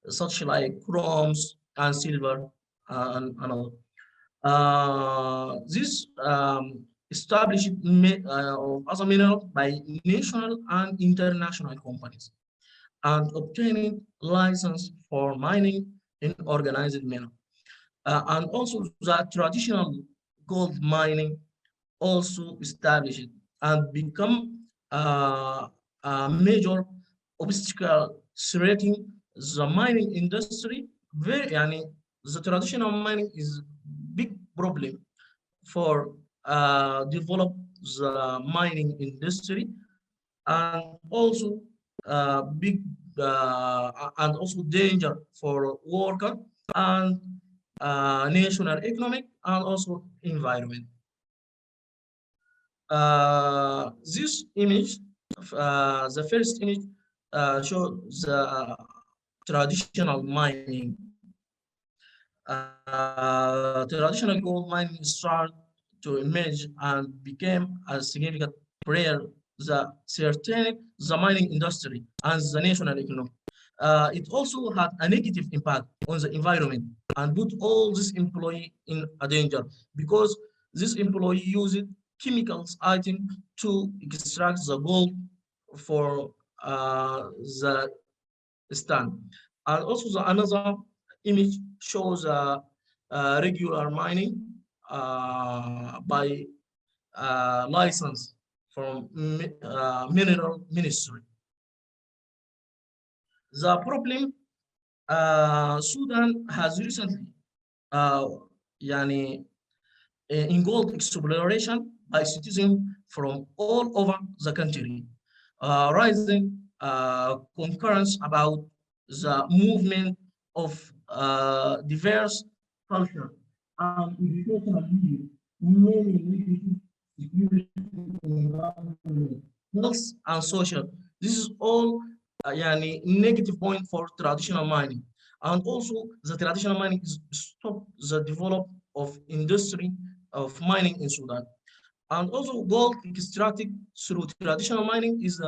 such like chromes and silver and other. This established other minerals by national and international companies and obtaining license for mining in organized manner. And also the traditional gold mining also established and become a major obstacle threatening the mining industry. The traditional mining is big problem for develop the mining industry, and also big and also danger for worker and national economic and also environment. This image, the first image, shows the traditional mining. Traditional gold mining started to emerge and became a significant player that threatened the mining industry and the national economy. It also had a negative impact on the environment and put all this employee in a danger because this employee used chemicals item to extract the gold for the stand. And also another image shows regular mining by license from mineral ministry. The problem Sudan has recently in gold exploration by citizens from all over the country, rising concurrence about the movement of diverse culture and educational needs, many health and social. This is all negative point for traditional mining, and also the traditional mining is stop the development of industry of mining in Sudan. And also gold extracted through traditional mining is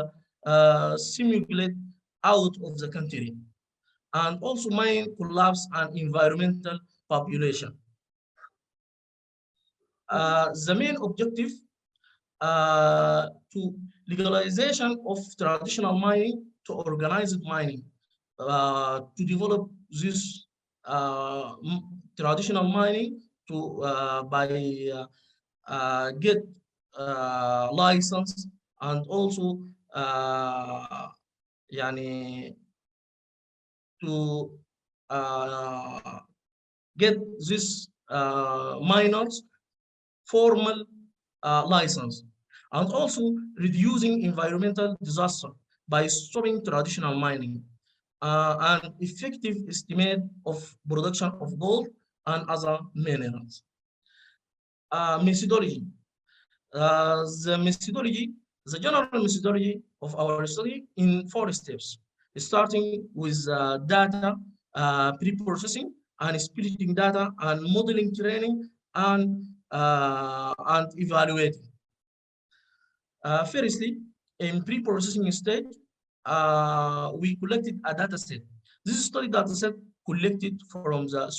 simulated out of the country. And also mine collapse and environmental population. The main objective to legalization of traditional mining to organized mining, to develop this traditional mining to by get license, and also يعني to get this miners formal license, and also reducing environmental disaster by stopping traditional mining, and effective estimate of production of gold and other minerals. Methodology. The general methodology of our study in 4 steps, starting with data pre-processing and splitting data and modeling training and evaluating. Firstly, in pre-processing stage, we collected a data set. This study data set collected from the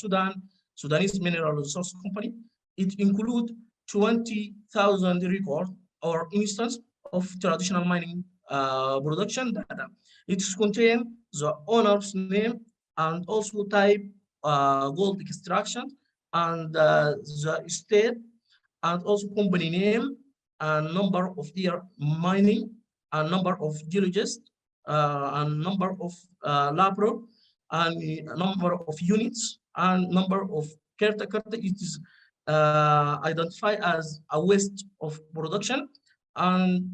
Sudanese Mineral Resource Company. It includes 20,000 records or instance of traditional mining production data. It contains the owner's name and also type, gold extraction, and the state, and also company name, and number of year mining, and number of geologists, and number of laborer, and number of units, and number of caretaker. It is identified as a waste of production, and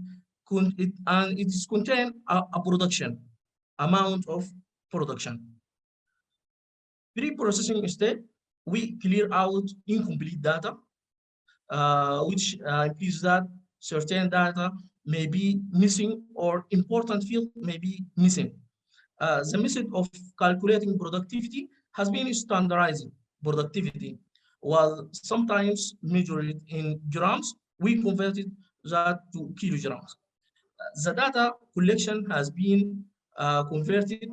it is contain a production amount of production. Pre-processing state, we clear out incomplete data, which implies that certain data may be missing or important field may be missing. The method of calculating productivity has been standardized productivity, while sometimes measured in grams, we converted that to kilograms. The data collection has been converted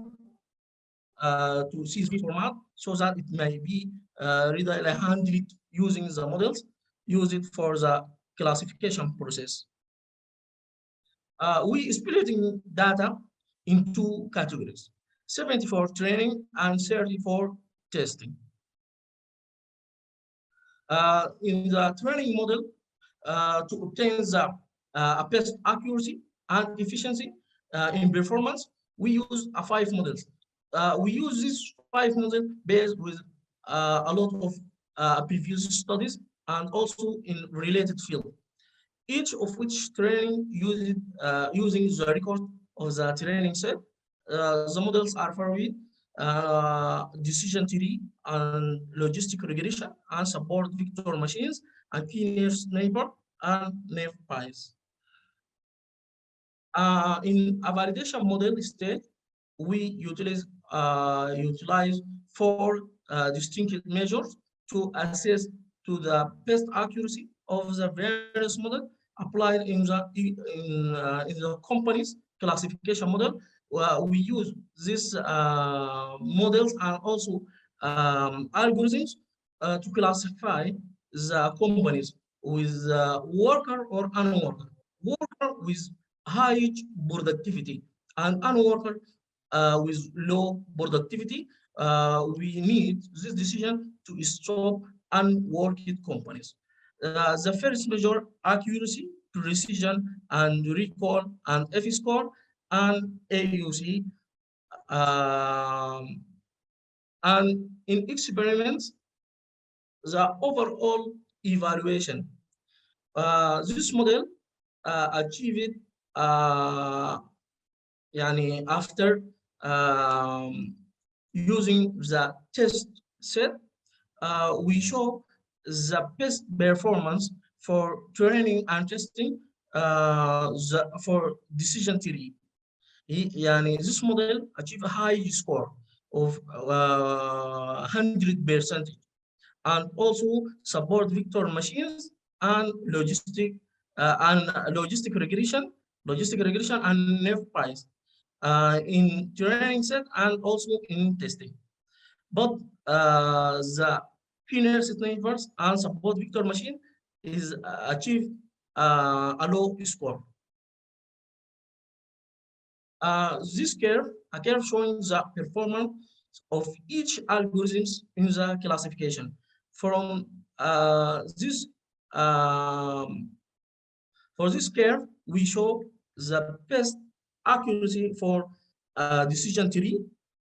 to CSV format so that it may be readily handled using the models used for the classification process. We splitting data in 2 categories, 70 for training and 30 for testing. In the training model, to obtain the best accuracy and efficiency in performance, we use 5 models. We use these 5 models based with a lot of previous studies and also in related field, each of which training using the record of the training set. The models are following decision tree and logistic regression and support vector machines and key neighbor and naive pies. In a validation model state, we utilize 4 distinct measures to assess to the best accuracy of the various model applied in the company's classification model. We use these models and also algorithms to classify the companies with worker or unworker. Worker with high productivity and unworker with low productivity. We need this decision to stop unworked companies. The first measure accuracy, precision, and recall, and F-score, and AUC. And in experiments, the overall evaluation. This model achieved after using the test set, we show the best performance for training and testing for decision tree. This model achieved a high score of 100%, and also support vector machines and logistic regression and naive pies in training set and also in testing. But the pinner neighbors and support vector machine is achieve a low score. This curve, a curve showing the performance of each algorithms in the classification. From this for this curve, we show the best accuracy for decision tree.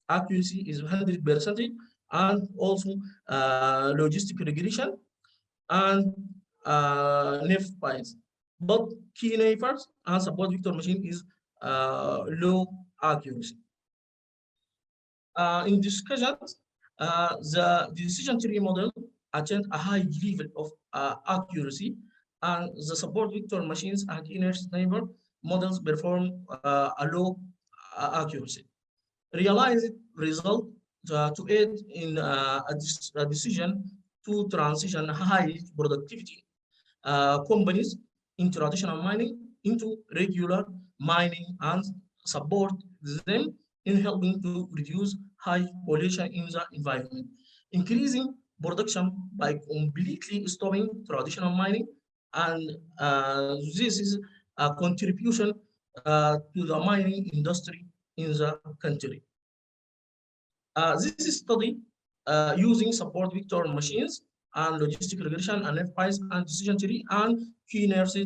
Accuracy is 100%, and also logistic regression and NIF bias. But key neighbors and support vector machine is low accuracy. In discussions, the decision tree model achieved a high level of accuracy, and the support vector machines and inertia neighbor models perform a low accuracy. Realized result to aid in a decision to transition high productivity companies in traditional mining into regular mining and support them in helping to reduce high pollution in the environment, increasing production by completely stopping traditional mining, and this is a contribution to the mining industry in the country. This study using support vector machines and logistic regression and FPIs and decision tree and key inertia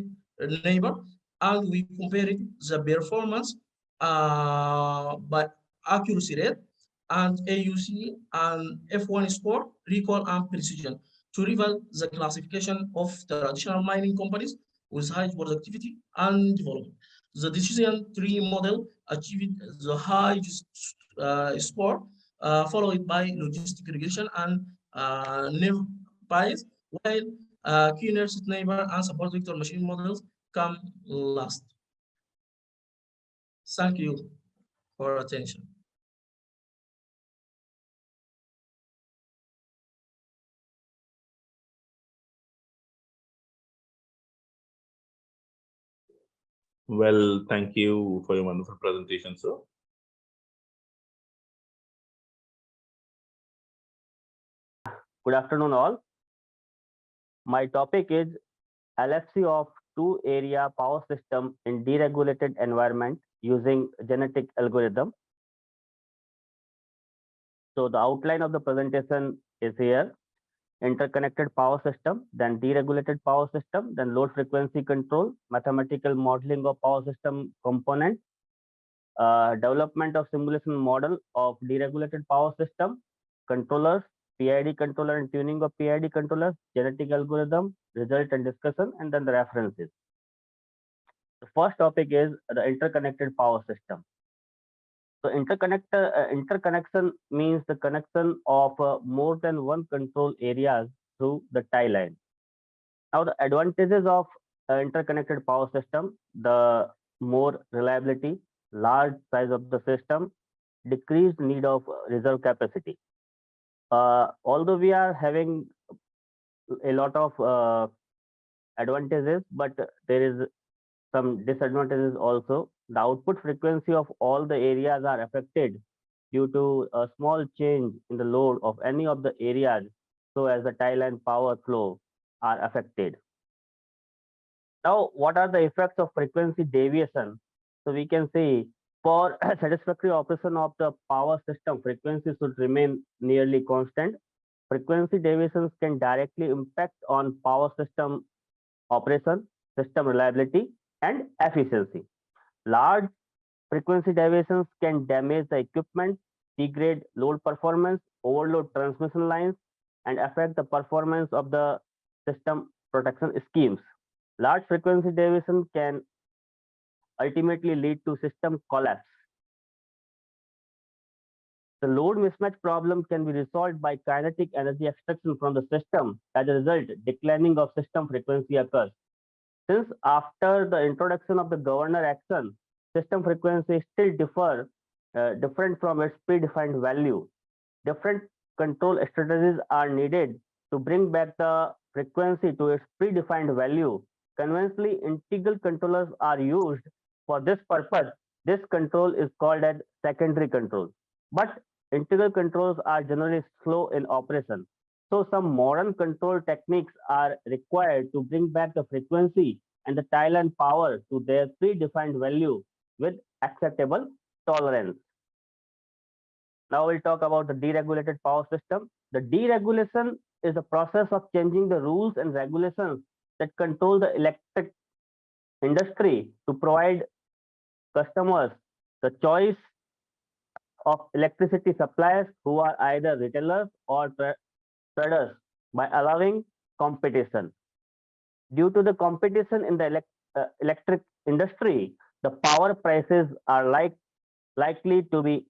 neighbor, and we compared the performance by accuracy rate and AUC and F1 score, recall and precision to reveal the classification of traditional mining companies with high productivity and development. The decision tree model achieved the highest score, followed by logistic regression and NIF bias, while key inertia neighbor and support vector machine models come last. Thank you for attention. Well, thank you for your wonderful presentation, sir. Good afternoon, all. My topic is LFC of two-area power system in deregulated environment using genetic algorithm. So the outline of the presentation is here. Interconnected power system, then deregulated power system, then load frequency control, mathematical modeling of power system component, development of simulation model of deregulated power system, controllers, PID controller and tuning of PID controllers, genetic algorithm, result and discussion, and then the references. The first topic is the interconnected power system. So interconnection means the connection of more than one control areas through the tie line. Now the advantages of interconnected power system: the more reliability, large size of the system, decreased need of reserve capacity. Although we are having a lot of advantages, but there is some disadvantages also. The output frequency of all the areas are affected due to a small change in the load of any of the areas, so as the tie line power flow are affected. Now, what are the effects of frequency deviation? So we can say for satisfactory operation of the power system, frequency should remain nearly constant. Frequency deviations can directly impact on power system operation, system reliability, and efficiency. Large frequency deviations can damage the equipment, degrade load performance, overload transmission lines, and affect the performance of the system protection schemes. Large frequency deviation can ultimately lead to system collapse. The load mismatch problem can be resolved by kinetic energy extraction from the system. As a result, declining of system frequency occurs. Since after the introduction of the governor action, system frequency still different from its predefined value. Different control strategies are needed to bring back the frequency to its predefined value. Conventionally, integral controllers are used for this purpose. This control is called as secondary control. But integral controls are generally slow in operation. So some modern control techniques are required to bring back the frequency and the tile and power to their predefined value with acceptable tolerance. Now we'll talk about the deregulated power system. The deregulation is the process of changing the rules and regulations that control the electric industry to provide customers the choice of electricity suppliers who are either retailers or traders by allowing competition. Due to the competition in the electric industry, the power prices are likely to be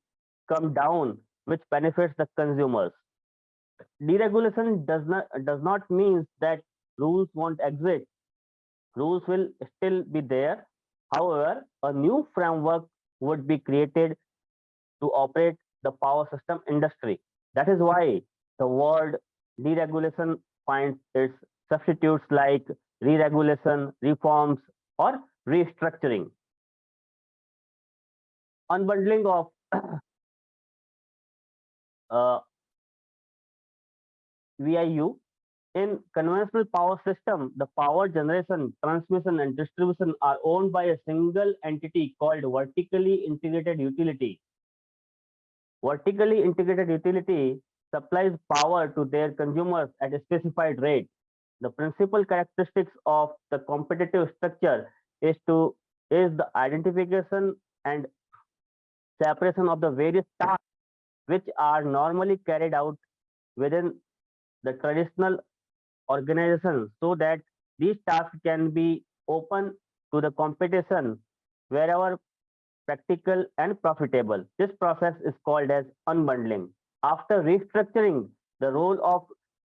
come down, which benefits the consumers. Deregulation does not mean that rules won't exist. Rules will still be there. However, a new framework would be created to operate the power system industry. That is why the word deregulation finds its substitutes like re-regulation, reforms, or restructuring. Unbundling of VIU. In conventional power system, the power generation, transmission, and distribution are owned by a single entity called vertically integrated utility. Vertically integrated utility supplies power to their consumers at a specified rate. The principal characteristics of the competitive structure is the identification and separation of the various tasks which are normally carried out within the traditional organization so that these tasks can be open to the competition wherever practical and profitable. This process is called as unbundling. After restructuring, the role of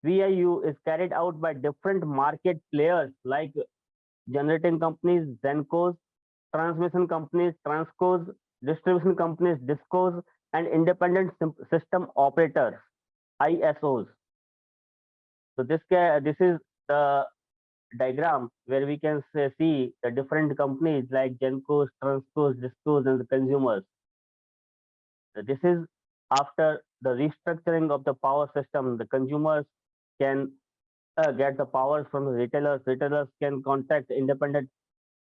VIU is carried out by different market players like generating companies, GenCos, transmission companies, Transcos, distribution companies, DISCOs, and independent system operators, ISOs. So this is the diagram where we can see the different companies like GenCos, Transcos, DISCOs, and the consumers. This is after the restructuring of the power system. The consumers can get the power from the retailers. Retailers can contact independent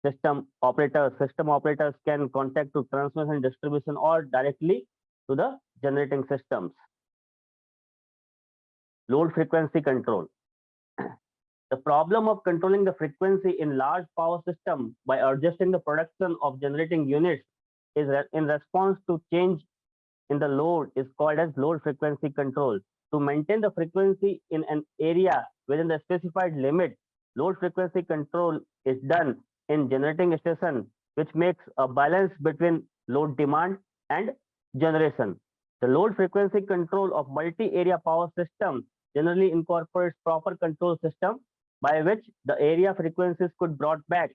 system operators. System operators can contact to transmission, distribution, or directly to the generating systems. Load frequency control. The problem of controlling the frequency in large power system by adjusting the production of generating units is in response to change in the load is called as load frequency control. To maintain the frequency in an area within the specified limit, load frequency control is done in generating station, which makes a balance between load demand and generation. The load frequency control of multi-area power system generally incorporates proper control system by which the area frequencies could brought back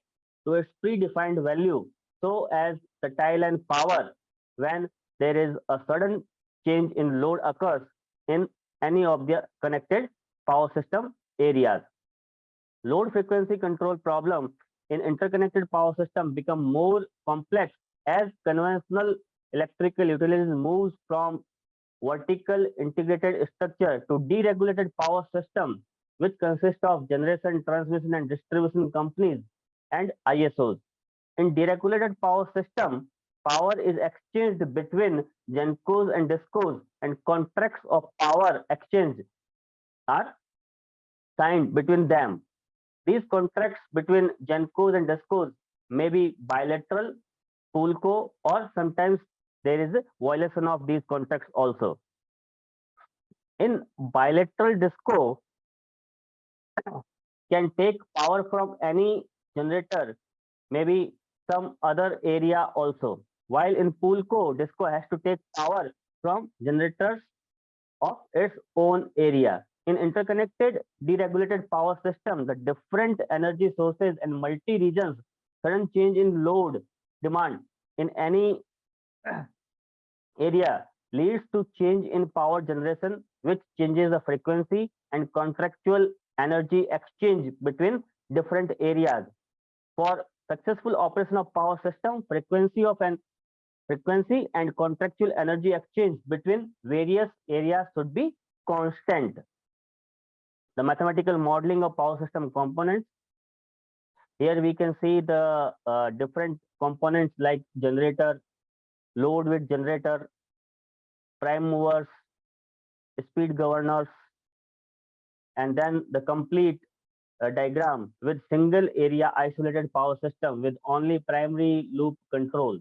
to its predefined value so as the tile and power when there is a sudden change in load occurs in any of the connected power system areas. Load frequency control problems in interconnected power system become more complex as conventional electrical utilities moves from vertical integrated structure to deregulated power system, which consists of generation, transmission, and distribution companies and ISOs. In deregulated power system, power is exchanged between GenCos and DISCOs, and contracts of power exchange are signed between them. These contracts between GenCos and DISCOs may be bilateral, poolco, or sometimes there is a violation of these contracts also. In bilateral, DISCO can take power from any generator, maybe some other area also. While in poolco, DISCO has to take power from generators of its own area. In interconnected deregulated power system, the different energy sources and multi-regions, sudden change in load demand in any area leads to change in power generation, which changes the frequency and contractual energy exchange between different areas. For successful operation of power system, frequency and contractual energy exchange between various areas should be constant. The mathematical modeling of power system components. Here we can see the different components like generator, load with generator, prime movers, speed governors, and then the complete diagram with single area isolated power system with only primary loop control.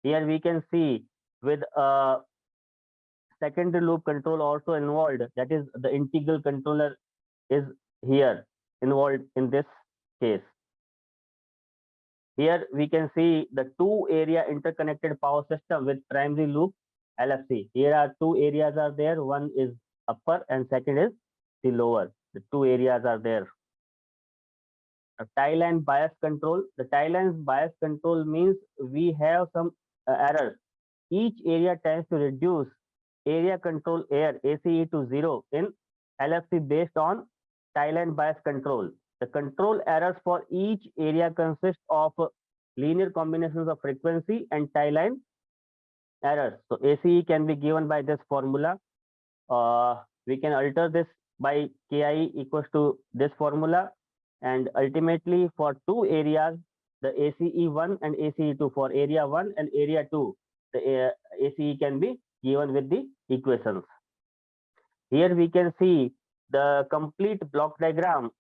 Here we can see with a secondary loop control also involved, that is the integral controller is here involved in this case. Here we can see the two area interconnected power system with primary loop LFC. Here are two areas are there. One is upper and second is the lower. The two areas are there. A tie line bias control. The tie line bias control means we have some errors. Each area tends to reduce area control air ACE to 0 in LFC based on tie line bias control. The control errors for each area consist of linear combinations of frequency and tie line errors. So ACE can be given by this formula. We can alter this by KI equals to this formula. And ultimately for two areas, the ACE1 and ACE2, for area 1 and area 2, the ACE can be given with the equations. Here we can see the complete block diagram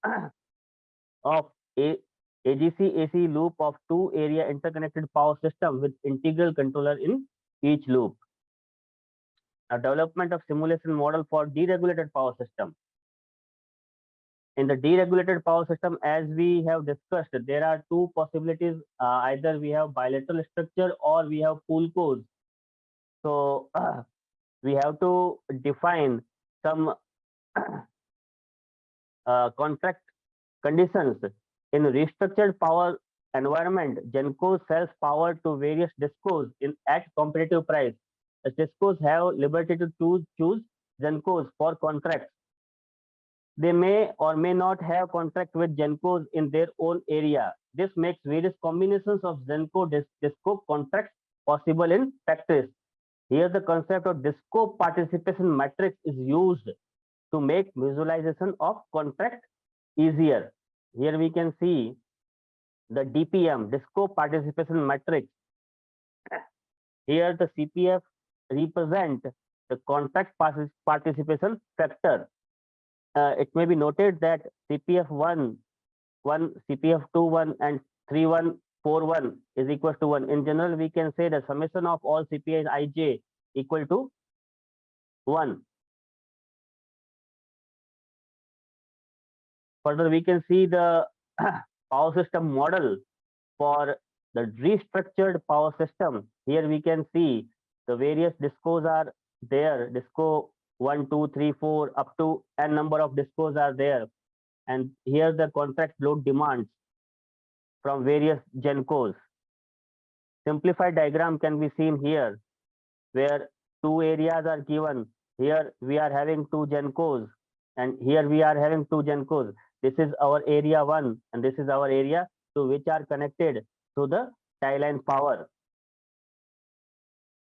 of a AGC AC loop of two area interconnected power system with integral controller in each loop. A development of simulation model for deregulated power system. In the deregulated power system, as we have discussed, there are two possibilities. Either we have bilateral structure or we have pool codes. So we have to define some contract conditions. In restructured power environment, GENCOs sells power to various DISCOs at competitive price. The DISCOs have liberty to choose GENCOs for contracts. They may or may not have contract with GENCOs in their own area. This makes various combinations of GENCO-DISCO contracts possible in practice. Here the concept of DISCO participation matrix is used to make visualization of contract easier. Here we can see the DPM, DISCO participation matrix. Here the CPF represent the contract participation factor. It may be noted that CPF 1, CPF 2, 1 and 3, 1, 4, 1 is equal to 1. In general, we can say the summation of all CPI ij equal to 1. Further, we can see the power system model for the restructured power system. Here we can see the various DISCOs are there. DISCO 1, 2, 3, 4, up to n number of DISCOs are there. And here the contract load demands from various GENCOs. Simplified diagram can be seen here, where two areas are given. Here we are having two GENCOs, and here we are having two GENCOs. This is our area 1, and this is our area 2, which are connected to the tie line power.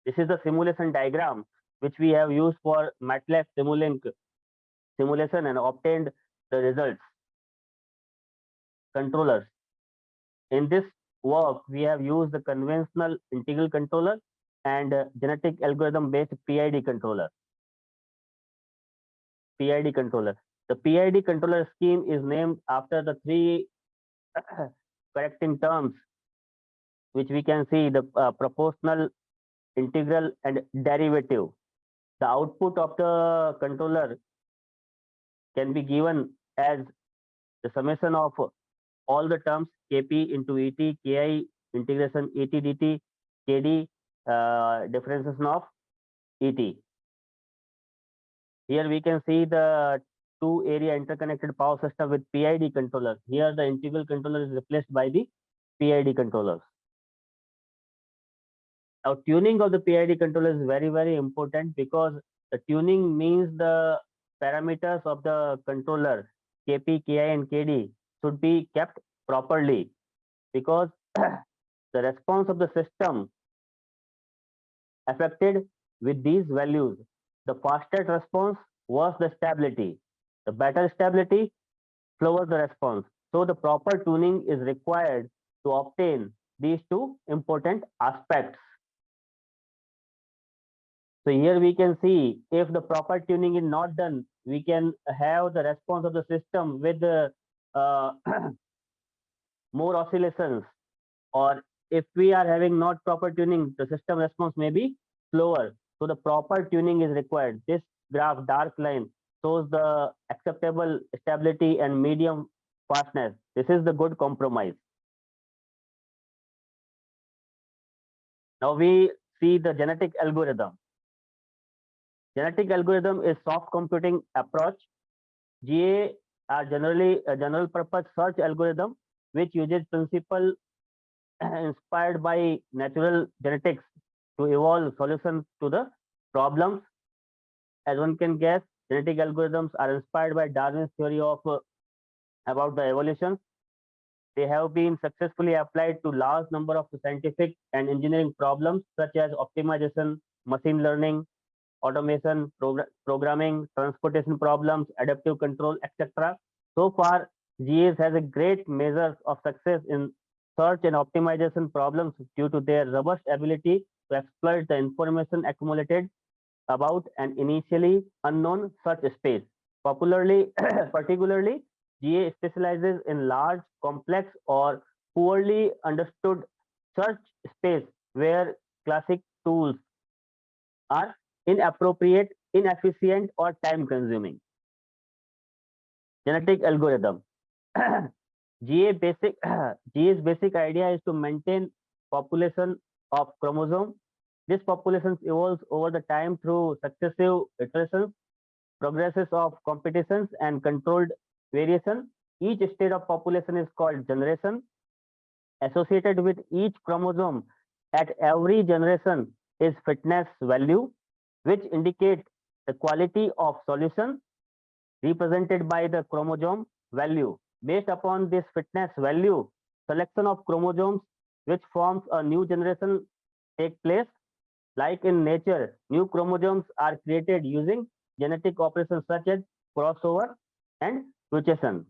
This is the simulation diagram which we have used for MATLAB Simulink simulation and obtained the results. Controllers. In this work, we have used the conventional integral controller and genetic algorithm based PID controller. PID controller. The PID controller scheme is named after the three correcting terms, which we can see the proportional, integral, and derivative. The output of the controller can be given as the summation of all the terms Kp into Et, Ki integration Et dt, Kd differentiation of Et. Here we can see the two area interconnected power system with PID controller. Here the integral controller is replaced by the PID controllers. Now tuning of the PID controller is very, very important, because the tuning means the parameters of the controller Kp, Ki and Kd should be kept properly, because the response of the system affected with these values. The fastest response was the stability. The better stability, slower the response. So the proper tuning is required to obtain these two important aspects. So here we can see if the proper tuning is not done, we can have the response of the system with more oscillations, or if we are having not proper tuning, the system response may be slower. So the proper tuning is required. This graph, dark line, shows the acceptable stability and medium fastness. This is the good compromise. Now we see the genetic algorithm. Genetic algorithm is soft computing approach. GA are generally a general purpose search algorithm which uses principle inspired by natural genetics to evolve solutions to the problems. As one can guess, genetic algorithms are inspired by Darwin's theory of about the evolution. They have been successfully applied to large number of scientific and engineering problems such as optimization, machine learning, automation, programming, transportation problems, adaptive control, etc. So far, GAs has a great measure of success in search and optimization problems due to their robust ability to exploit the information accumulated about an initially unknown search space. Particularly, GA specializes in large, complex, or poorly understood search space where classic tools are inappropriate, inefficient, or time consuming. Genetic algorithm. GA's basic idea is to maintain population of chromosome. This population evolves over the time through successive iterations, progresses of competitions, and controlled variation. Each state of population is called generation. Associated with each chromosome at every generation is fitness value, which indicate the quality of solution represented by the chromosome value. Based upon this fitness value, selection of chromosomes which forms a new generation take place. Like in nature, new chromosomes are created using genetic operations such as crossover and mutation.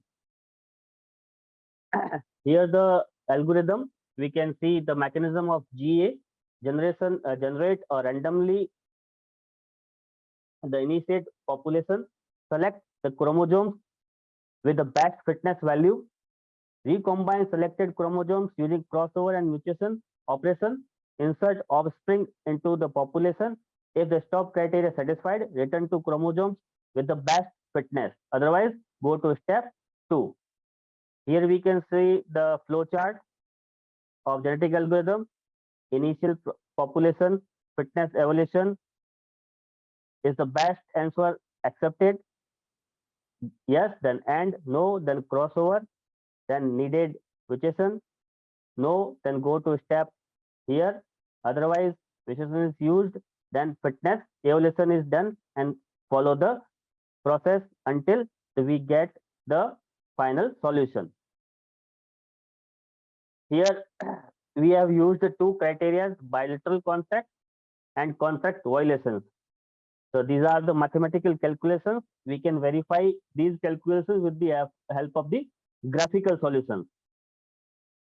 Here the algorithm, we can see the mechanism of GA generate or randomly the initiate population, select the chromosomes with the best fitness value, recombine selected chromosomes using crossover and mutation operation, insert offspring into the population. If the stop criteria satisfied, return to chromosomes with the best fitness. Otherwise, go to step 2. Here we can see the flow chart of genetic algorithm. Initial population, fitness evolution. Is the best answer accepted? Yes, then and, no, then crossover, then needed mutation, no, then go to step here. Otherwise, mutation is used, then fitness evolution is done, and follow the process until we get the final solution. Here we have used the two criteria, bilateral contract and contract violations. So these are the mathematical calculations. We can verify these calculations with the help of the graphical solutions.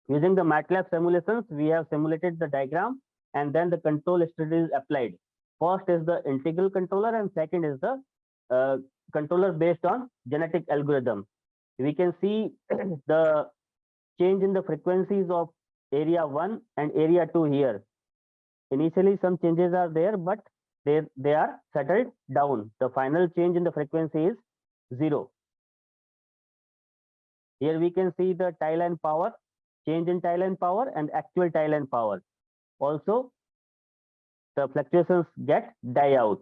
Using the MATLAB simulations, we have simulated the diagram and then the control strategy is applied. First is the integral controller and second is the controller based on genetic algorithm. We can see the change in the frequencies of area 1 and area 2 here. Initially, some changes are there, but they are settled down. The final change in the frequency is 0. Here we can see the tie line power, change in tie line power and actual tie line power. Also, the fluctuations get die out.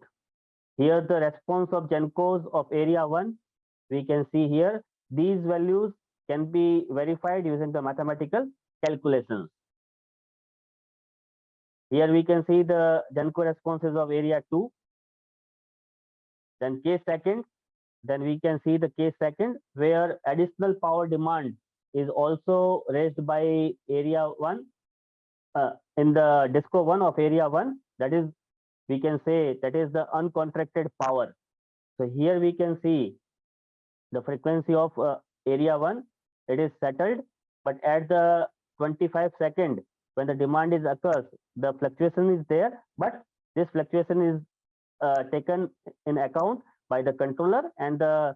Here the response of GENCOs of area 1, we can see here, these values can be verified using the mathematical calculations. Here we can see the GENCO responses of area 2, then case second, then we can see the case second where additional power demand is also raised by area 1 in the DISCO 1 of area 1, that is, we can say that is the uncontracted power. So here we can see the frequency of area 1, it is settled, but at the 25 second when the demand is occurs, the fluctuation is there, but this fluctuation is taken in account by the controller, and the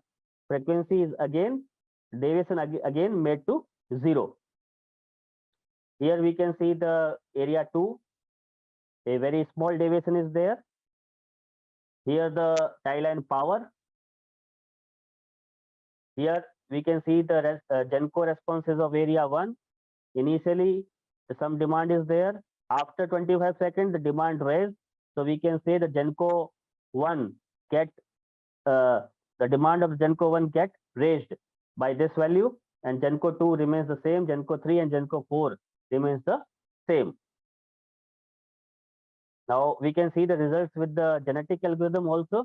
frequency is again deviation again made to 0. Here we can see the area 2, a very small deviation is there. Here the tie line power. Here we can see the GENCO responses of area 1. Initially, some demand is there. After 25 seconds, the demand raised. So we can say the GENCO 1 get the demand of GENCO 1 get raised by this value, and GENCO 2 remains the same. GENCO 3 and GENCO 4 remains the same. Now we can see the results with the genetic algorithm also.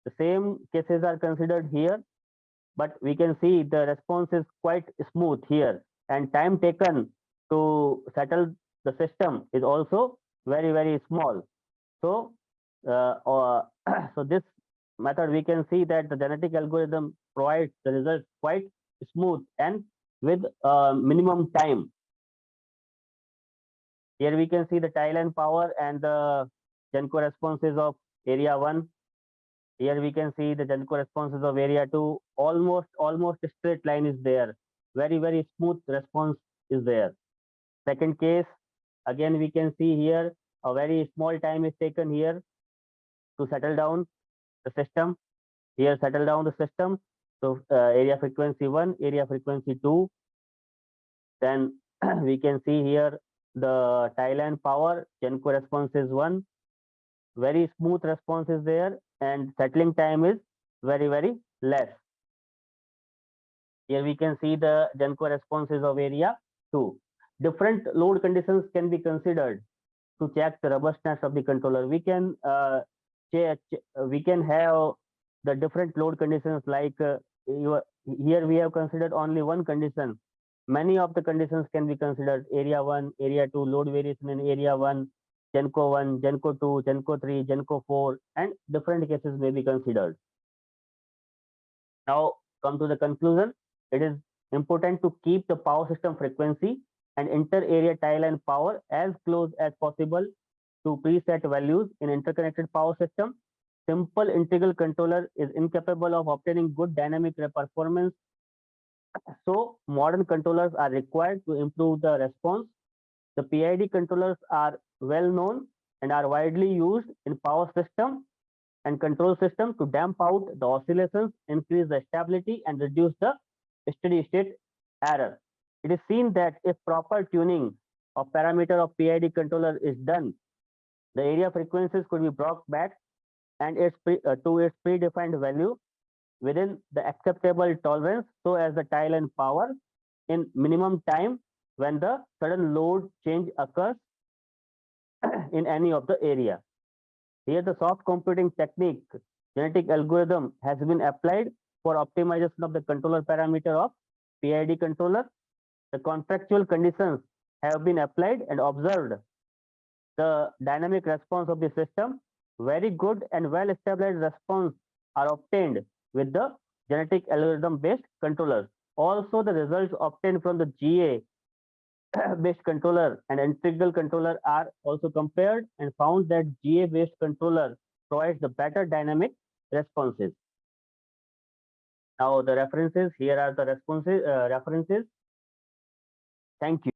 The same cases are considered here, but we can see the response is quite smooth here, and time taken to settle the system is also very, very small. So, so this method, we can see that the genetic algorithm provides the results quite smooth and with minimum time. Here we can see the tie line power and the GENCO responses of area 1. Here we can see the GENCO responses of area 2. Almost a straight line is there. Very, very smooth response is there. Second case, again we can see here a very small time is taken here to settle down the system. Here settle down the system. So area frequency 1, area frequency 2. Then we can see here the tie line power, GENCO response is 1. Very smooth response is there, and settling time is very, very less. Here we can see the GENCO responses of area 2. Different load conditions can be considered to check the robustness of the controller. We can have the different load conditions, like here we have considered only one condition. Many of the conditions can be considered: area 1, area 2, load variation in area 1, GENCO 1, GENCO 2, GENCO 3, GENCO 4, and different cases may be considered. Now come to the conclusion. It is important to keep the power system frequency and inter-area tie line power as close as possible to preset values in interconnected power system. Simple integral controller is incapable of obtaining good dynamic performance. So modern controllers are required to improve the response. The PID controllers are well known and are widely used in power system and control system to damp out the oscillations, increase the stability, and reduce the steady state error. It is seen that if proper tuning of parameter of PID controller is done, the area frequencies could be brought back and to its predefined value within the acceptable tolerance, so as the tie line power in minimum time when the sudden load change occurs in any of the area. Here the soft computing technique, genetic algorithm, has been applied for optimization of the controller parameter of PID controller. The contractual conditions have been applied and observed. The dynamic response of the system, very good and well established response are obtained with the genetic algorithm based controllers. Also, the results obtained from the GA based controller and integral controller are also compared and found that GA based controller provides the better dynamic responses. Now the references, here are the references. Thank you.